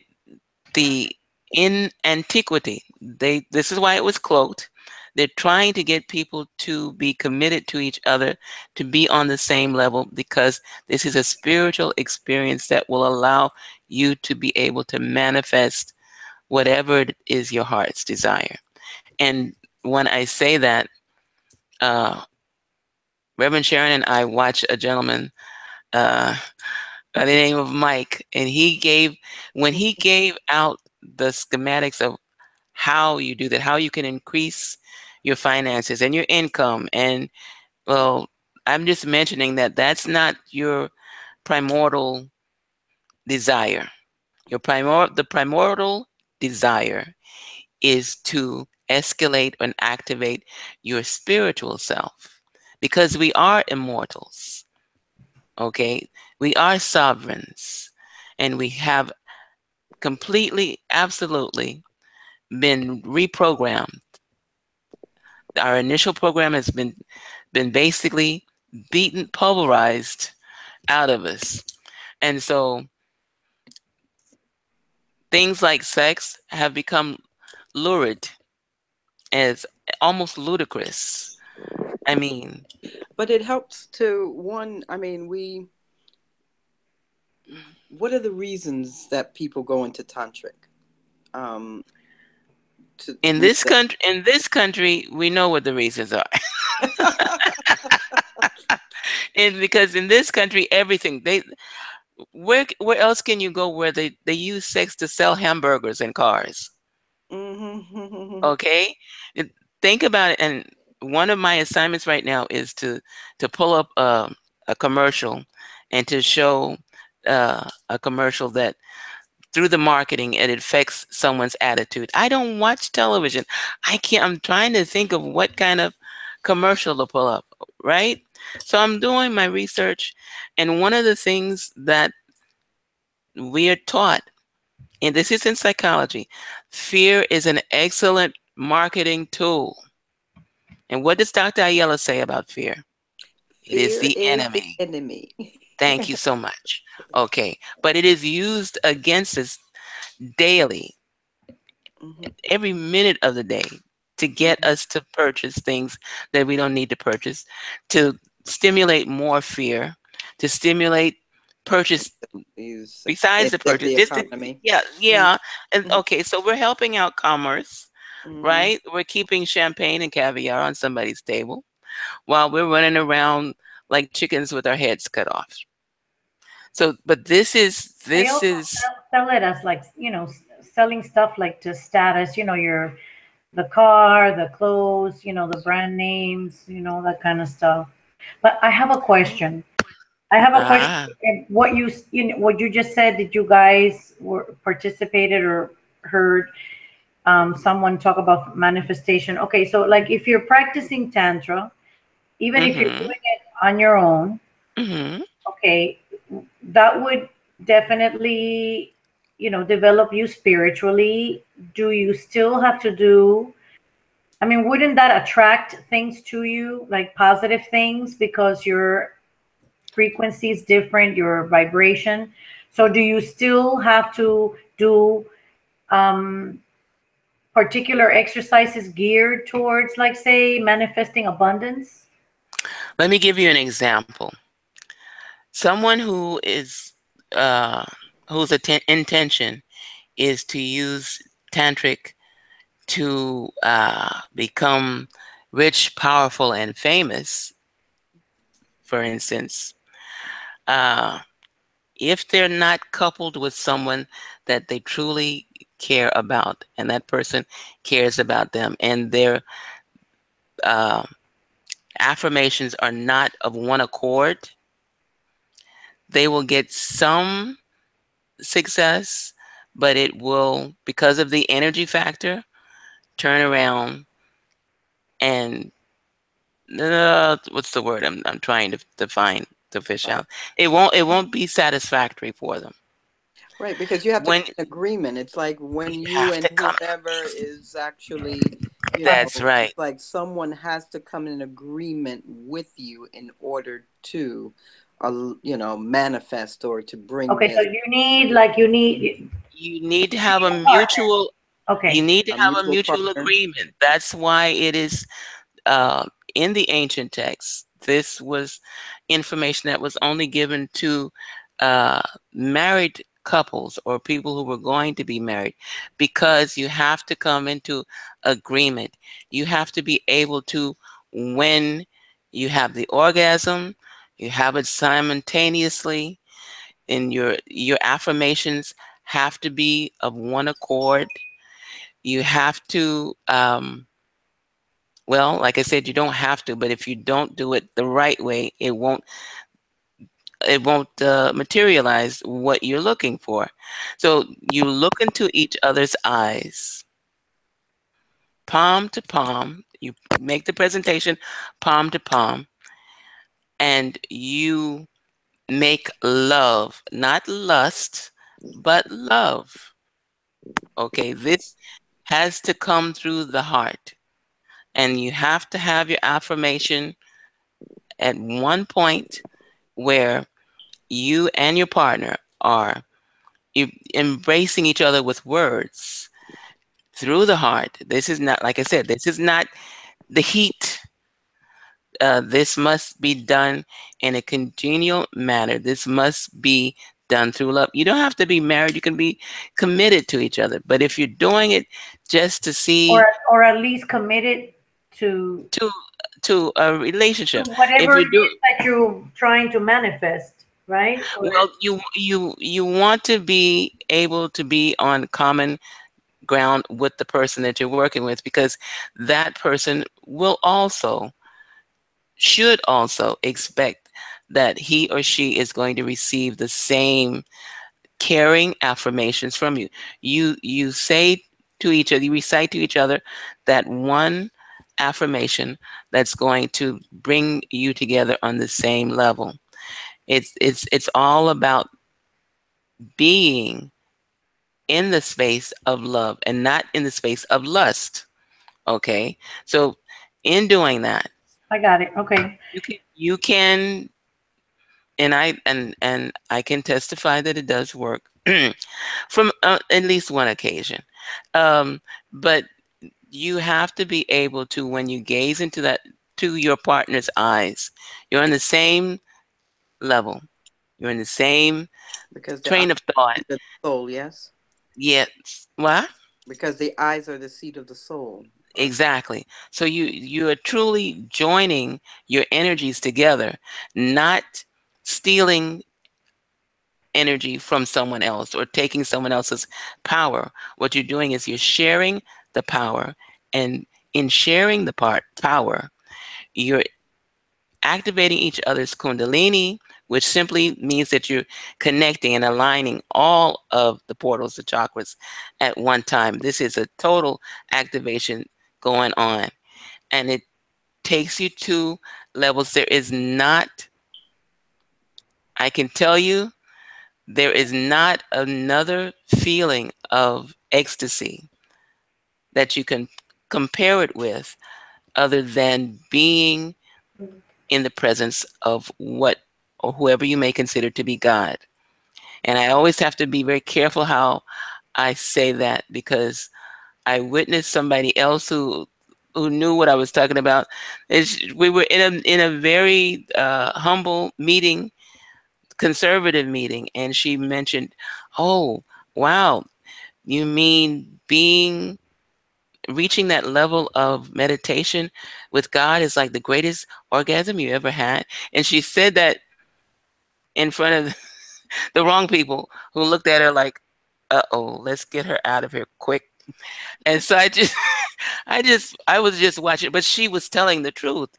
the in antiquity, this is why it was cloaked. They're trying to get people to be committed to each other, to be on the same level, because this is a spiritual experience that will allow you to be able to manifest whatever it is your heart's desire. And when I say that, uh, Reverend Sharon and I watched a gentleman uh, by the name of Mike, and when he gave out the schematics of how you do that, how you can increase your finances and your income. And well, I'm just mentioning that that's not your primordial desire. The primordial desire is to escalate and activate your spiritual self, because we are immortals. Okay, we are sovereigns, and we have completely, absolutely been reprogrammed. Our initial program has been basically beaten, pulverized out of us. And so things like sex have become lurid, as almost ludicrous. I mean, But it helps to one. I mean, what are the reasons that people go into tantric? Um, to in read this country, we know what the reasons are. that. And because in this country, everything they where else can you go where they use sex to sell hamburgers and cars? Hmm. Okay, It- think about it. And one of my assignments right now is to pull up a commercial and to show a commercial that through the marketing it affects someone's attitude. I don't watch television. I can't. I'm trying to think of what kind of commercial to pull up, right? So I'm doing my research, and one of the things that we are taught, and this is in psychology, fear is an excellent marketing tool. And what does Dr. Ayala say about fear? It is Fear the is the enemy. enemy. Thank you so much. Okay. But it is used against us daily, Hmm. every minute of the day, to get Hmm. us to purchase things that we don't need to purchase, to stimulate more fear, to stimulate purchase Use besides the upset purchase. the Just to, economy. yeah, Hmm. yeah. And okay, so we're helping out commerce, Hmm. right? We're keeping champagne and caviar on somebody's table while we're running around like chickens with our heads cut off. So, but They this also is sell it as like, selling stuff like to status, the car, the clothes, the brand names, that kind of stuff. But I have a question. I have a question. ah. And what you just said, did you guys were participated or heard someone talk about manifestation? Okay, so like if you're practicing tantra, even if you're Mm-hmm. doing it on your own, Mm-hmm. okay, that would definitely, develop you spiritually. Do you still have to do, I mean, wouldn't that attract things to you, like positive things, because your frequency is different, your vibration? So do you still have to do um, particular exercises geared towards, like, say, manifesting abundance? Let me give you an example. Someone who is uh, whose intention is to use tantric to become rich, powerful, and famous, for instance, uh, if they're not coupled with someone that they truly care about, and that person cares about them, and their uh, affirmations are not of one accord, they will get some success, but it will, because of the energy factor, turn around and what's the word I'm trying to define to fish Right. out. It won't be satisfactory for them. Right, because you have to When come in agreement. It's like you when you have and to come, whomever is actually, that's right. it's like someone has to come in agreement with you in order to, manifest or to bring Okay, so this You need to you have need a a partner. mutual you Okay. need to a have a mutual mutual partner. agreement. That's why it is uh, in the ancient texts. This was information that was only given to uh, married couples or people who were going to be married, because you have to come into agreement. You have to be able to, when you have the orgasm, you have it simultaneously, and your affirmations have to be of one accord. You have to well, like I said, you don't have to, but if you don't do it the right way, it won't materialize what you're looking for. So you look into each other's eyes, palm to palm. You make the presentation palm to palm, and you make love, not lust, but love. Okay, this has to come through the heart, and you have to have your affirmation at one point where you and your partner are embracing each other with words through the heart. This is not, like I said, this is not the heat. This must be done in a congenial manner. This must be done through love. You don't have to be married. You can be committed to each other. But if you're doing it just to see, Or at least committed to to to a to relationship, if whatever you it do, is that you're trying to manifest, right? Or well, you want to be able to be on common ground with the person that you're working with, because that person will also, should also expect that he or she is going to receive the same caring affirmations from you. You say to each other, you recite to each other that one affirmation that's going to bring you together on the same level. It's all about being in the space of love and not in the space of lust. Okay, so in doing that, I got it. Okay. you can, and I can testify that it does work from at least one occasion. Um, but you have to be able to, when you gaze into that, to your partner's eyes, you're on the same level. You're in the same Because the eyes train of thought. are the soul, yes? Yes. What? Because the eyes are the seat of the soul. Or Exactly. So you are truly joining your energies together, not stealing energy from someone else or taking someone else's power. What you're doing is you're sharing the power, and in sharing the power, you're activating each other's kundalini, which simply means that you're connecting and aligning all of the portals, the chakras, at one time. This is a total activation going on, and it takes you to levels. There is not, I can tell you, there is not another feeling of ecstasy that you can compare it with, other than being in the presence of what or whoever you may consider to be God. And I always have to be very careful how I say that, because I witnessed somebody else who knew what I was talking about. We were in a very humble meeting, conservative meeting, and she mentioned, "Oh, wow, you mean being reaching that level of meditation with God is like the greatest orgasm you ever had?" And she said that in front of the wrong people, who looked at her like, "Uh-oh, let's get her out of here quick." And so I was just watching, but she was telling the truth.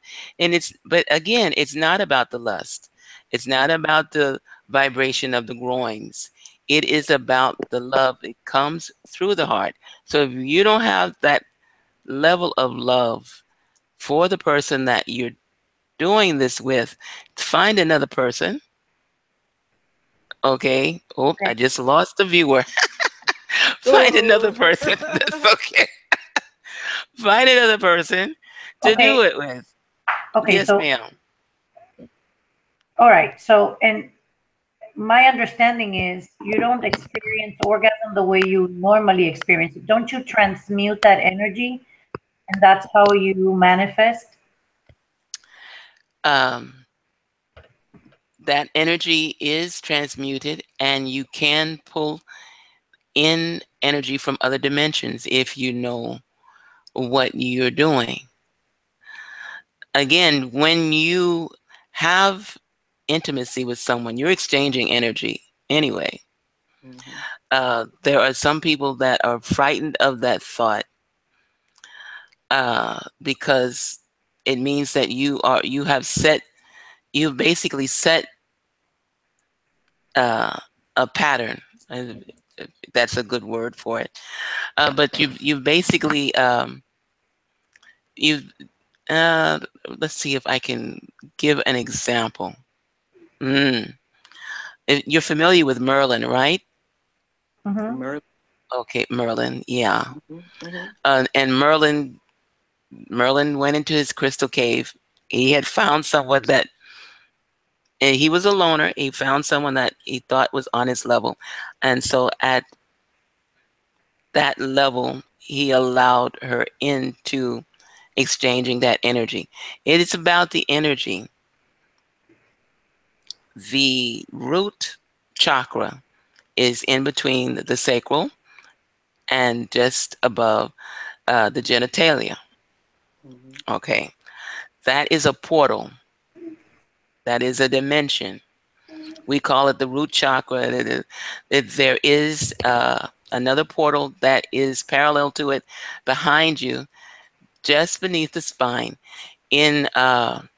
But again, it's not about the lust. It's not about the vibration of the groins. It is about the love that comes through the heart. So if you don't have that level of love for the person that you're doing this with, find another person. Okay. Oh, I Okay. just lost the viewer. Find another Oh. person. That's okay. Find another person to do Okay. it with. Okay. Yes, So, ma'am. all right. So, and my understanding is you don't experience orgasm the way you normally experience it. Don't you transmute that energy, and that's how you manifest? Um, that energy is transmuted, and you can pull in energy from other dimensions if you know what you're doing. Again, when you have intimacy with someone, you're exchanging energy anyway. Mhm. There are some people that are frightened of that thought because it means that you've basically set uh, a pattern. uh, That's a good word for it. But you've basically you've uh, let's see if I can give an example. Mm. You're familiar with Merlin, right? Mm-hmm. Mer- Okay, Merlin. Yeah. mhm, mhm, And Merlin went into his crystal cave. He had found someone that and he was a loner. He found someone that he thought was on his level, and so at that level, he allowed her into exchanging that energy. It is about the energy. The root chakra is in between the sacral and just above the genitalia. mhm, Okay, that is a portal. That is a dimension. We call it the root chakra. There is another portal that is parallel to it behind you, just beneath the spine in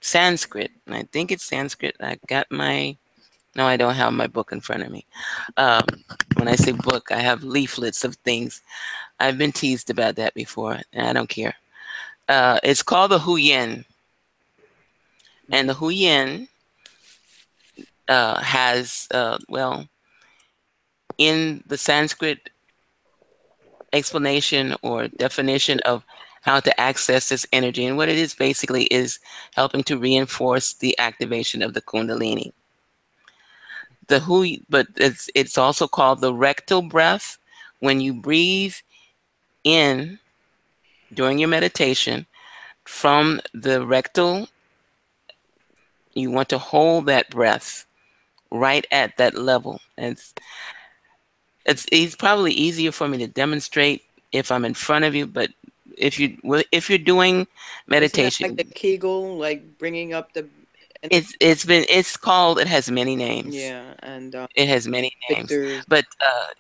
Sanskrit. I think it's Sanskrit. I got my, no, I don't have my book in front of me. Um, when I say book, I have leaflets of things. I've been teased about that before, and I don't care. It's called the Huyen, and the mhm, Huyen has, well, in the Sanskrit explanation or definition of how to access this energy. And what it is basically is helping to reinforce the activation of the Kundalini. The who, but it's also called the rectal breath. When you breathe in during your meditation from the rectal, you want to hold that breath right at that level. And it's probably easier for me to demonstrate if I'm in front of you, but if you're doing Isn't that like the meditation, Kegel, like bringing up the and it's called, it has many names. yeah, and It has many names, Victor's. but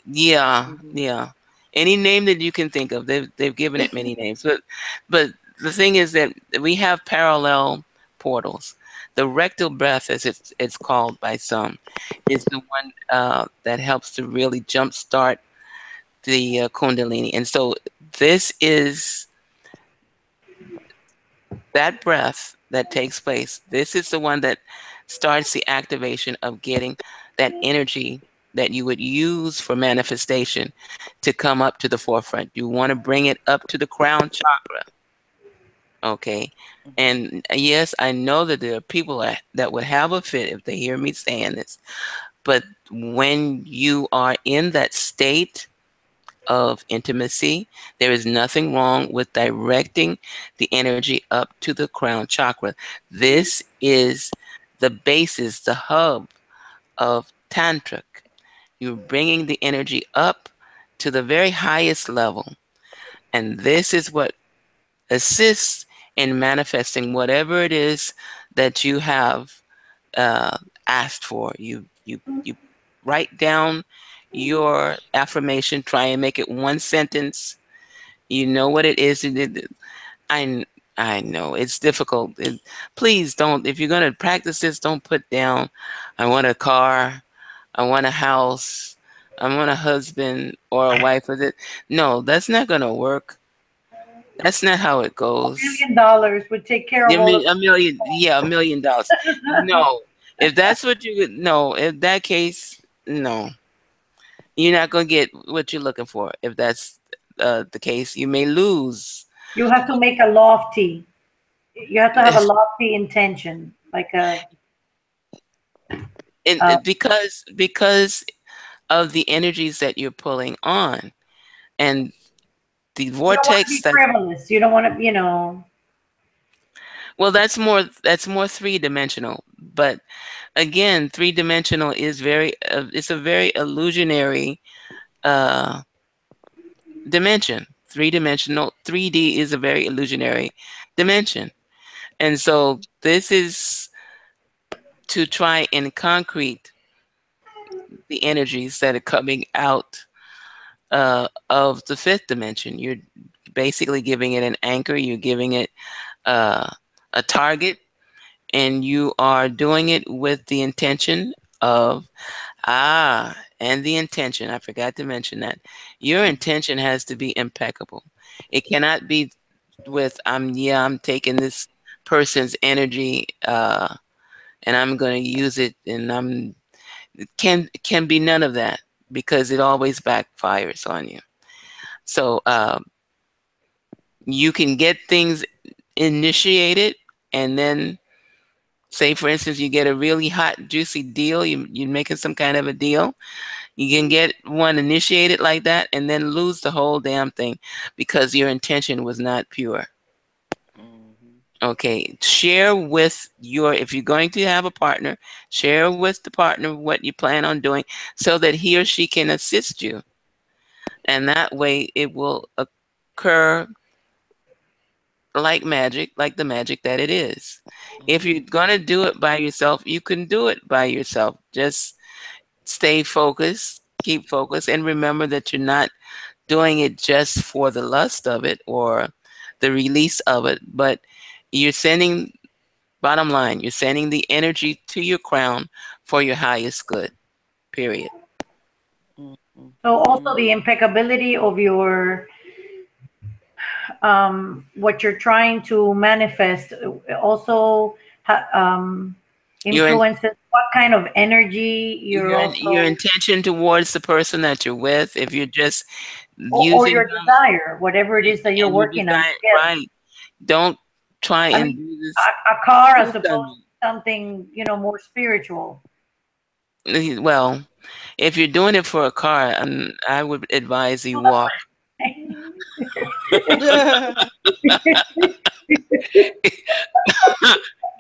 yeah, Mhm. yeah, any name that you can think of, they've given it many names. But the thing is that we have parallel portals. The rectal breath, as it's called by some, is the one that helps to really jumpstart the Kundalini. And so this is that breath that takes place. This is the one that starts the activation of getting that energy that you would use for manifestation to come up to the forefront. You want to bring it up to the crown chakra. Okay. Mhm. And yes, I know that there are people that would have a fit if they hear me saying this. But when you are in that state of intimacy, there is nothing wrong with directing the energy up to the crown chakra. This is the basis, the hub of tantric. You're bringing the energy up to the very highest level. And this is what assists in manifesting whatever it is that you have uh, asked for. You write down your affirmation, try and make it one sentence. You know what it is. I I know it's difficult. Please don't. If you're going to practice this, don't put down, "I want a car, I want a house, I want a husband or a wife with it." No, that's not going to work. That's not how it goes. $1 million would take care of all of A million, yeah, $1 million. No, if that's what you would, no, in that case, no, you're not going to get what you're looking for. If that's the case, you may lose. You have to make a lofty. You have to have a lofty intention, like a. And Uh, because of the energies that you're pulling on and the you don't want to vortex be that, frivolous. You don't want to, you know. well, that's more three-dimensional. But again, three-dimensional is very it's a very illusionary uh dimension. Three-dimensional 3D is a very illusionary dimension. And so this is to try and concrete the energies that are coming out of the fifth dimension. You're basically giving it an anchor, you're giving it uh, a target, and you are doing it with the intention of, and the intention, I forgot to mention that. Your intention has to be impeccable. It cannot be with, I'm taking this person's energy and I'm going to use it, and can be none of that because it always backfires on you. So you can get things initiated, and then say, for instance, you get a really hot, juicy deal. You're making some kind of a deal. You can get one initiated like that, and then lose the whole damn thing because your intention was not pure. Mhm. Okay, share with your, if you're going to have a partner, share with the partner what you plan on doing so that he or she can assist you. And that way it will occur like magic, like the magic that it is. If you're Mhm. going to do it by yourself, you can do it by yourself. Just stay focused, keep focused, and remember that you're not doing it just for the lust of it or the release of it, but you're sending, bottom line, you're sending the energy to your crown for your highest good, period. Mhm. So also Mhm. the impeccability of your what you're trying to manifest also Your influences what kind of energy you're your also, intention towards the person that you're with, if you're just or using your them desire, whatever it is that you're and you working on design together. right, don't try I and mean, do this. a car as Who's opposed done to something, more spiritual. well, if you're doing it for a car, I would advise you walk.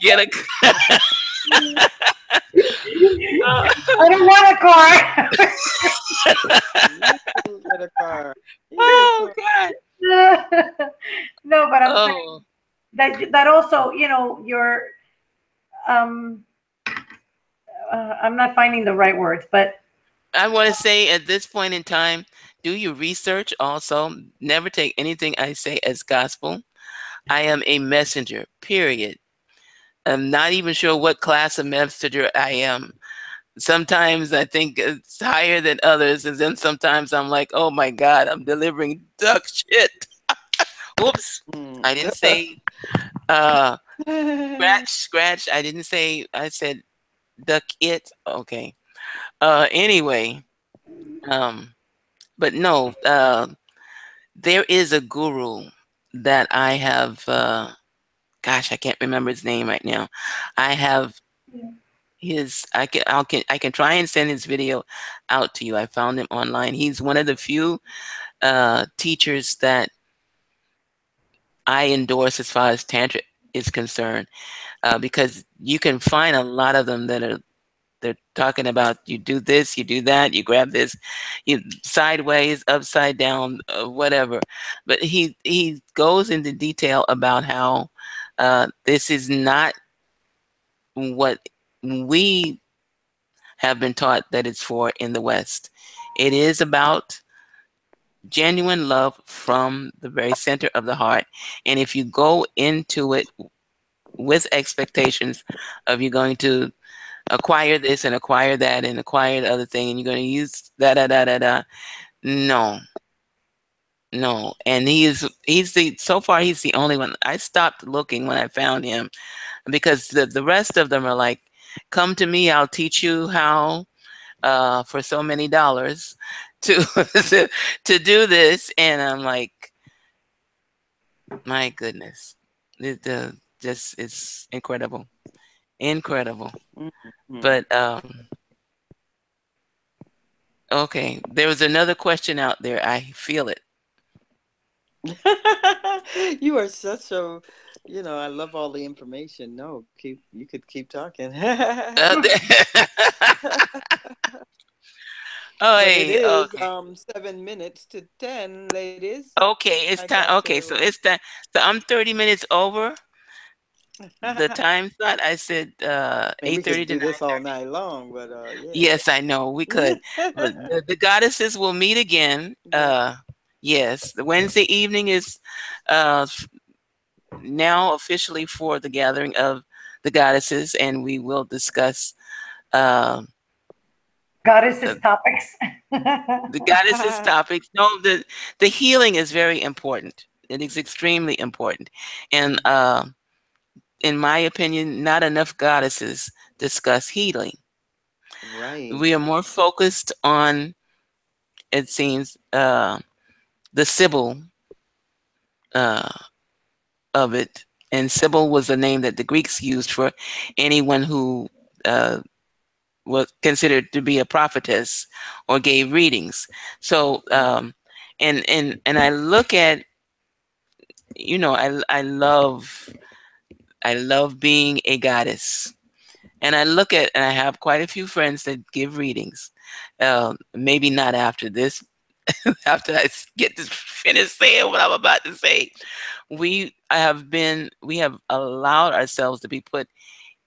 Get a I don't want a car. You get a car. You get a oh car. God. No, but I'm saying Oh, that also, you're um I'm not finding the right words, but I want to say at this point in time, do your research also. Never take anything I say as gospel. I am a messenger, period. I'm not even sure what class of messenger I am. Sometimes I think it's higher than others, and then sometimes I'm like, oh my God, I'm delivering duck shit. Oops. Mm. I didn't say uh scratch. I didn't say, I said duck it. Okay. Anyway, um, but no, there is a guru that I have gosh, I can't remember his name right now. I have his I can try and send his video out to you. I found him online. He's one of the few teachers that I endorse as far as tantra is concerned, because you can find a lot of them that are, they're talking about, you do this, you do that, you grab this, you sideways, upside down, whatever. But he goes into detail about how this is not what we have been taught that it's for in the West. It is about genuine love from the very center of the heart. And if you go into it with expectations of you're going to acquire this and acquire that and acquire the other thing, and you're going to use da da da da da, no, no. And he's the so far he's the only one. I stopped looking when I found him because the rest of them are like, come to me, I'll teach you how for so many dollars to to do this, and I'm like, my goodness, the just it's incredible, incredible. Mhm. But okay, there was another question out there. I feel it. You are such a, I love all the information. No, you could keep talking. Uh, oh, But it hey, is okay. 7 minutes to 10, ladies. Okay, I it's time. got Okay, so to. it's time. So I'm 30 minutes over the time slot. I said I mean, we 8:30 could to do this all 9:30. night long, but yeah. Yes, I know we could. But the goddesses will meet again. But Yes, the Wednesday evening is now officially for the gathering of the goddesses, and we will discuss uh, Goddesses uh, topics. the goddesses topics. No, the healing is very important. It is extremely important, and in my opinion, not enough goddesses discuss healing. We are right. more focused on, it seems, the Sybil uh, of it. And Sybil was a name that the Greeks used for anyone who uh, was considered to be a prophetess or gave readings. So, and I look at, I love being a goddess. And I look at, and I have quite a few friends that give readings. Maybe not after this, after I get to finish saying what I'm about to say. We have allowed ourselves to be put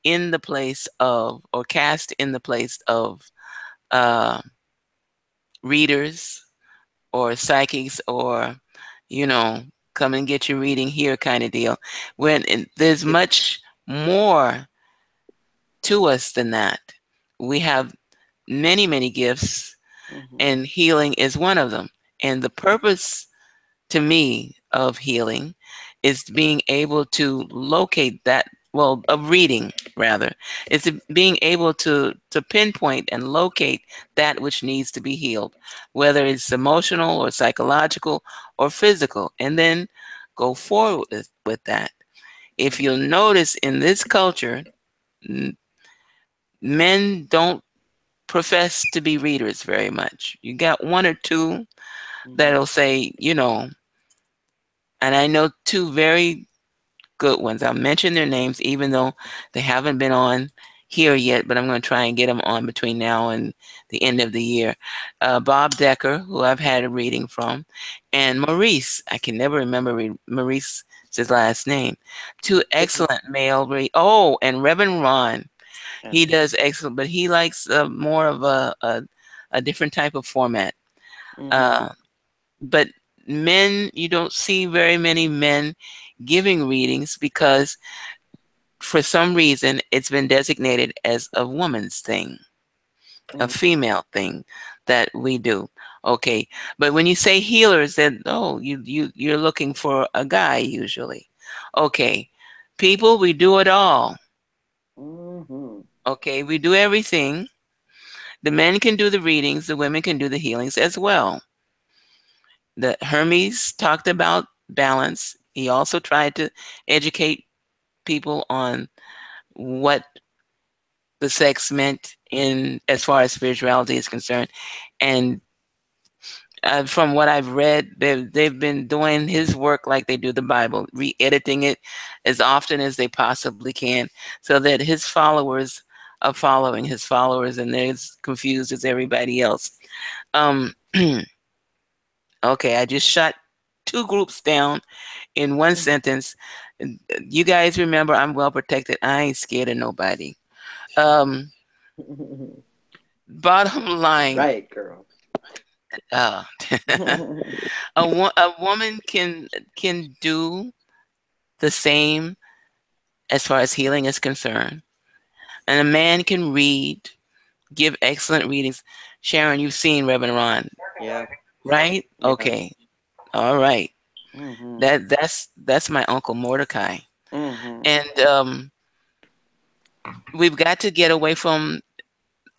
in the place of, or cast in the place of, uh, readers or psychics, or, you know, come and get your reading here kind of deal. When there's It, much more to us than that. We have many, many gifts, hmm and healing is one of them. And the purpose to me of healing is being able to locate that, well, of reading rather, is being able to pinpoint and locate that which needs to be healed, whether it's emotional or psychological or physical, and then go forward with that. If you'll notice in this culture, men don't profess to be readers very much. You got one or two hmm that'll say, and I know two very good ones. I'll mention their names even though they haven't been on here yet, but I'm going to try and get them on between now and the end of the year. Bob Decker, who I've had a reading from, and Maurice. I can never remember Maurice's last name. Two excellent male Oh, and Reverend Ron. He does excellent, but he likes more of a different type of format. hmm Uh, but men, you don't see very many men giving readings because for some reason it's been designated as a woman's thing, a female thing that we do. Okay, but when you say healers, then oh, you're looking for a guy usually. Okay, people, we do it all. hmm Okay, we do everything. The men can do the readings, the women can do the healings as well. The Hermes talked about balance. He also tried to educate people on what the sex meant in as far as spirituality is concerned. And from what I've read, they've been doing his work like they do the Bible, re-editing it as often as they possibly can, so that his followers are following his followers, and they're as confused as everybody else. Um, okay, I just shot two groups down in one sentence. You guys remember, I'm well protected. I ain't scared of nobody. Um, bottom line, Right, girl. uh, a woman can do the same as far as healing is concerned, and a man can read, give excellent readings. Sharon, you've seen Reverend Ron, Yeah. right? Yes. Okay, all right. Mm-hmm. That's my uncle Mordecai, Mm-hmm. and we've got to get away from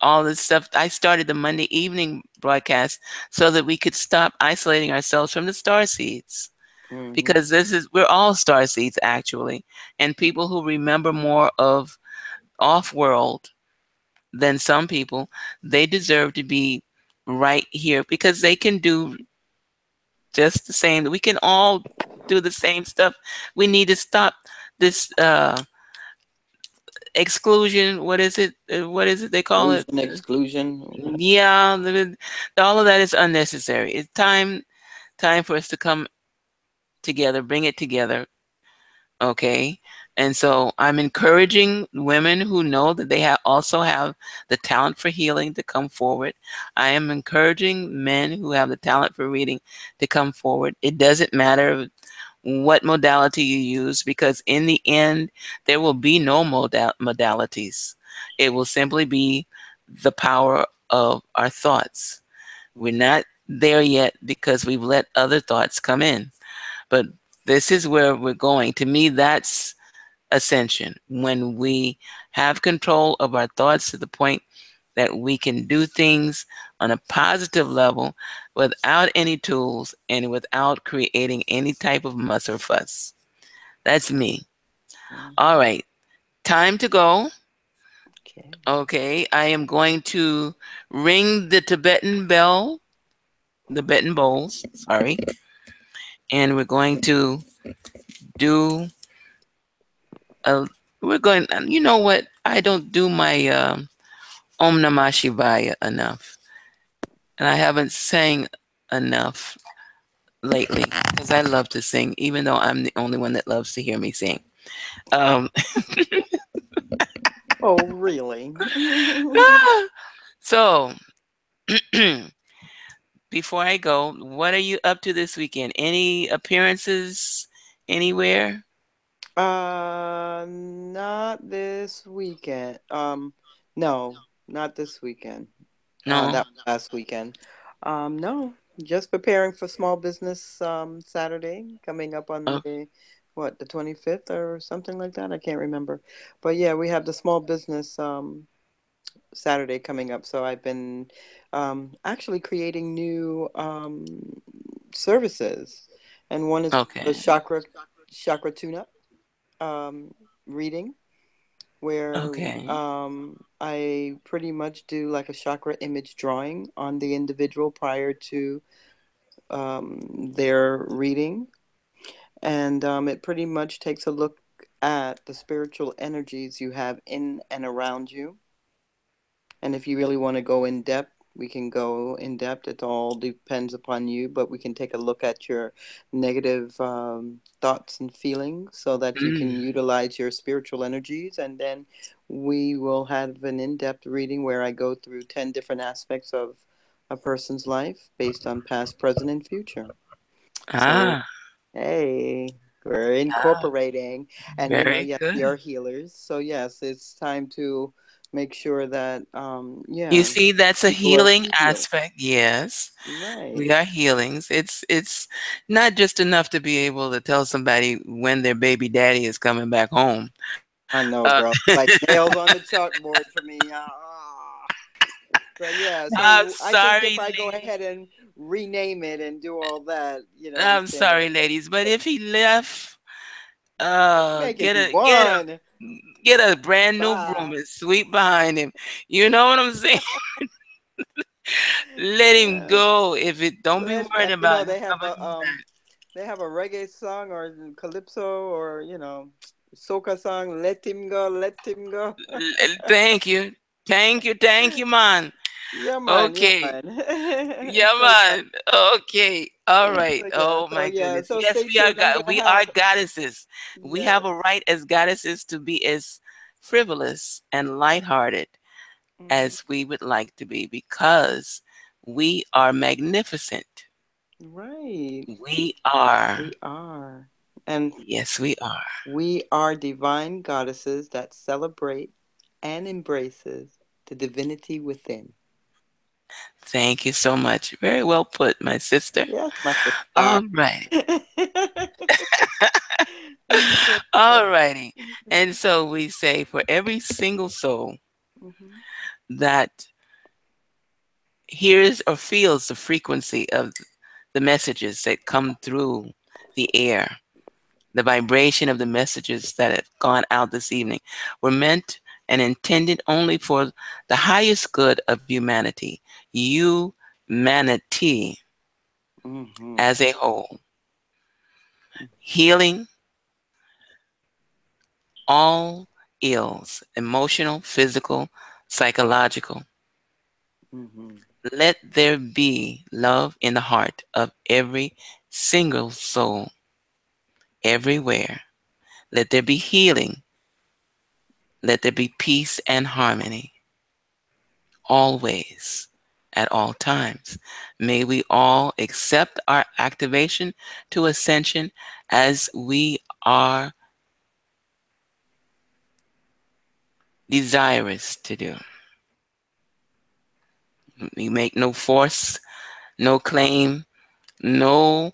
all this stuff. I started the Monday evening broadcast so that we could stop isolating ourselves from the star seeds, Mm-hmm. because we're all star seeds actually, and people who remember more of off world than some people, they deserve to be right here because they can do just the same. We can all do the same stuff. We need to stop this exclusion. What is it? What is it they call it? Illusion, exclusion. Yeah, all of that is unnecessary. It's time for us to come together, bring it together. Okay. And so I'm encouraging women who know that they also have the talent for healing to come forward. I am encouraging men who have the talent for reading to come forward. It doesn't matter what modality you use, because in the end, there will be no modalities. It will simply be the power of our thoughts. We're not there yet because we've let other thoughts come in. But this is where we're going. To me, that's ascension. When we have control of our thoughts to the point that we can do things on a positive level without any tools and without creating any type of muss or fuss. That's me. All Mm-hmm. right, time to go. Okay. Okay, I am going to ring the Tibetan bell, the Tibetan bowls, sorry, and we're going to do a, we're going, you know what? I don't do my Om Namah Shivaya enough. And I haven't sang enough lately because I love to sing, even though I'm the only one that loves to hear me sing. Um, Oh, really? so, before I go, what are you up to this weekend? Any appearances anywhere? Not this weekend. No, not this weekend. No? That was last weekend. No, just preparing for small business Saturday coming up on Oh, the what, the 25th or something like that. I can't remember. But yeah, we have the small business Saturday coming up. So I've been actually creating new services, and one is the okay. chakra tune-up um, reading, where Okay. I pretty much do like a chakra image drawing on the individual prior to their reading. And it pretty much takes a look at the spiritual energies you have in and around you. And if you really want to go in depth, we can go in depth. It all depends upon you, but we can take a look at your negative thoughts and feelings so that you can Mm. utilize your spiritual energies. And then we will have an in depth reading where I go through 10 different aspects of a person's life based on past, present, and future. So, Ah, hey, we're ah, incorporating, and very yes, good. you're healers. So yes, it's time to make sure that You yeah, see, that's a people are healing healed. aspect. Yes. Right. We are healings. It's not just enough to be able to tell somebody when their baby daddy is coming back home. I know, Uh, girl. Like nails on the chalkboard for me. So yeah, I'm so I think if sorry, I go lady. ahead and rename it and do all that, I'm understand what I'm sorry, ladies. But saying. if he left, Make it get be a get a one. get a brand new broom Bye. and sweep behind him. You know what I'm saying? Let him Uh, go. If it, don't be let worried about him they have coming a back. reggae song or calypso or soca song. Let him go, let him go. Thank you, thank you, man. Yeah, man, yeah, Okay. man. Yeah, So yeah, man. Okay. All right. so yeah, Oh so my yeah, goodness. so Yes, stay tuned. I'm gonna we are have goddesses. We have yes. a right as goddesses to be as frivolous and lighthearted Hmm. as we would like to be, because We are magnificent. Right. We are. We are. And Yes, we are. we are divine goddesses that celebrate and embraces the divinity within. Thank you so much. Very well put, my sister. Yes, my sister. All right. Yes. All righty. And so we say for every single soul Mhm. that hears or feels the frequency of the messages that come through the air, the vibration of the messages that have gone out this evening were meant and intended only for the highest good of humanity, humanity Mhm. as a whole, healing all ills, emotional, physical, psychological. Mhm. Let there be love in the heart of every single soul everywhere. Let there be healing. Let there be peace and harmony always, at all times. May we all accept our activation to ascension as we are desirous to do. We make no force, no claim, no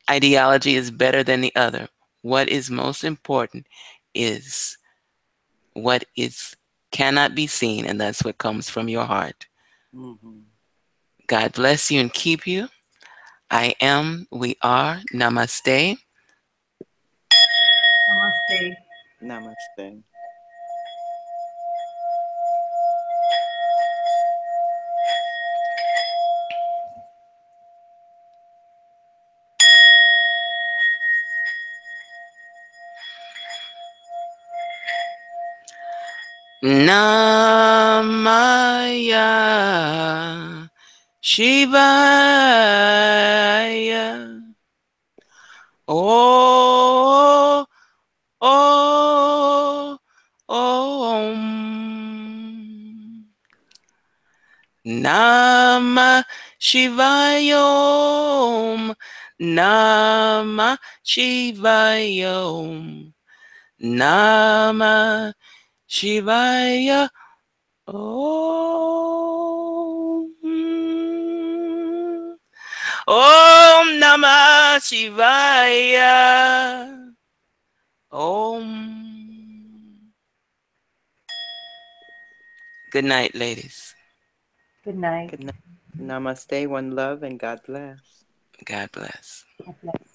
ideology is better than the other. What is most important is what is cannot be seen, and that's what comes from your heart. Mhm. God bless you and keep you. I am, we are. Namaste. Namaste. Namaste. Namaya Shivaya. Oh, oh, Om. Nama Shivayom. Nama Shivayom. Nama Shivaya. Om. Om Namah Shivaya. Om. Good night, ladies. Good night. Good night. Namaste, one love, and God bless. God bless. God bless.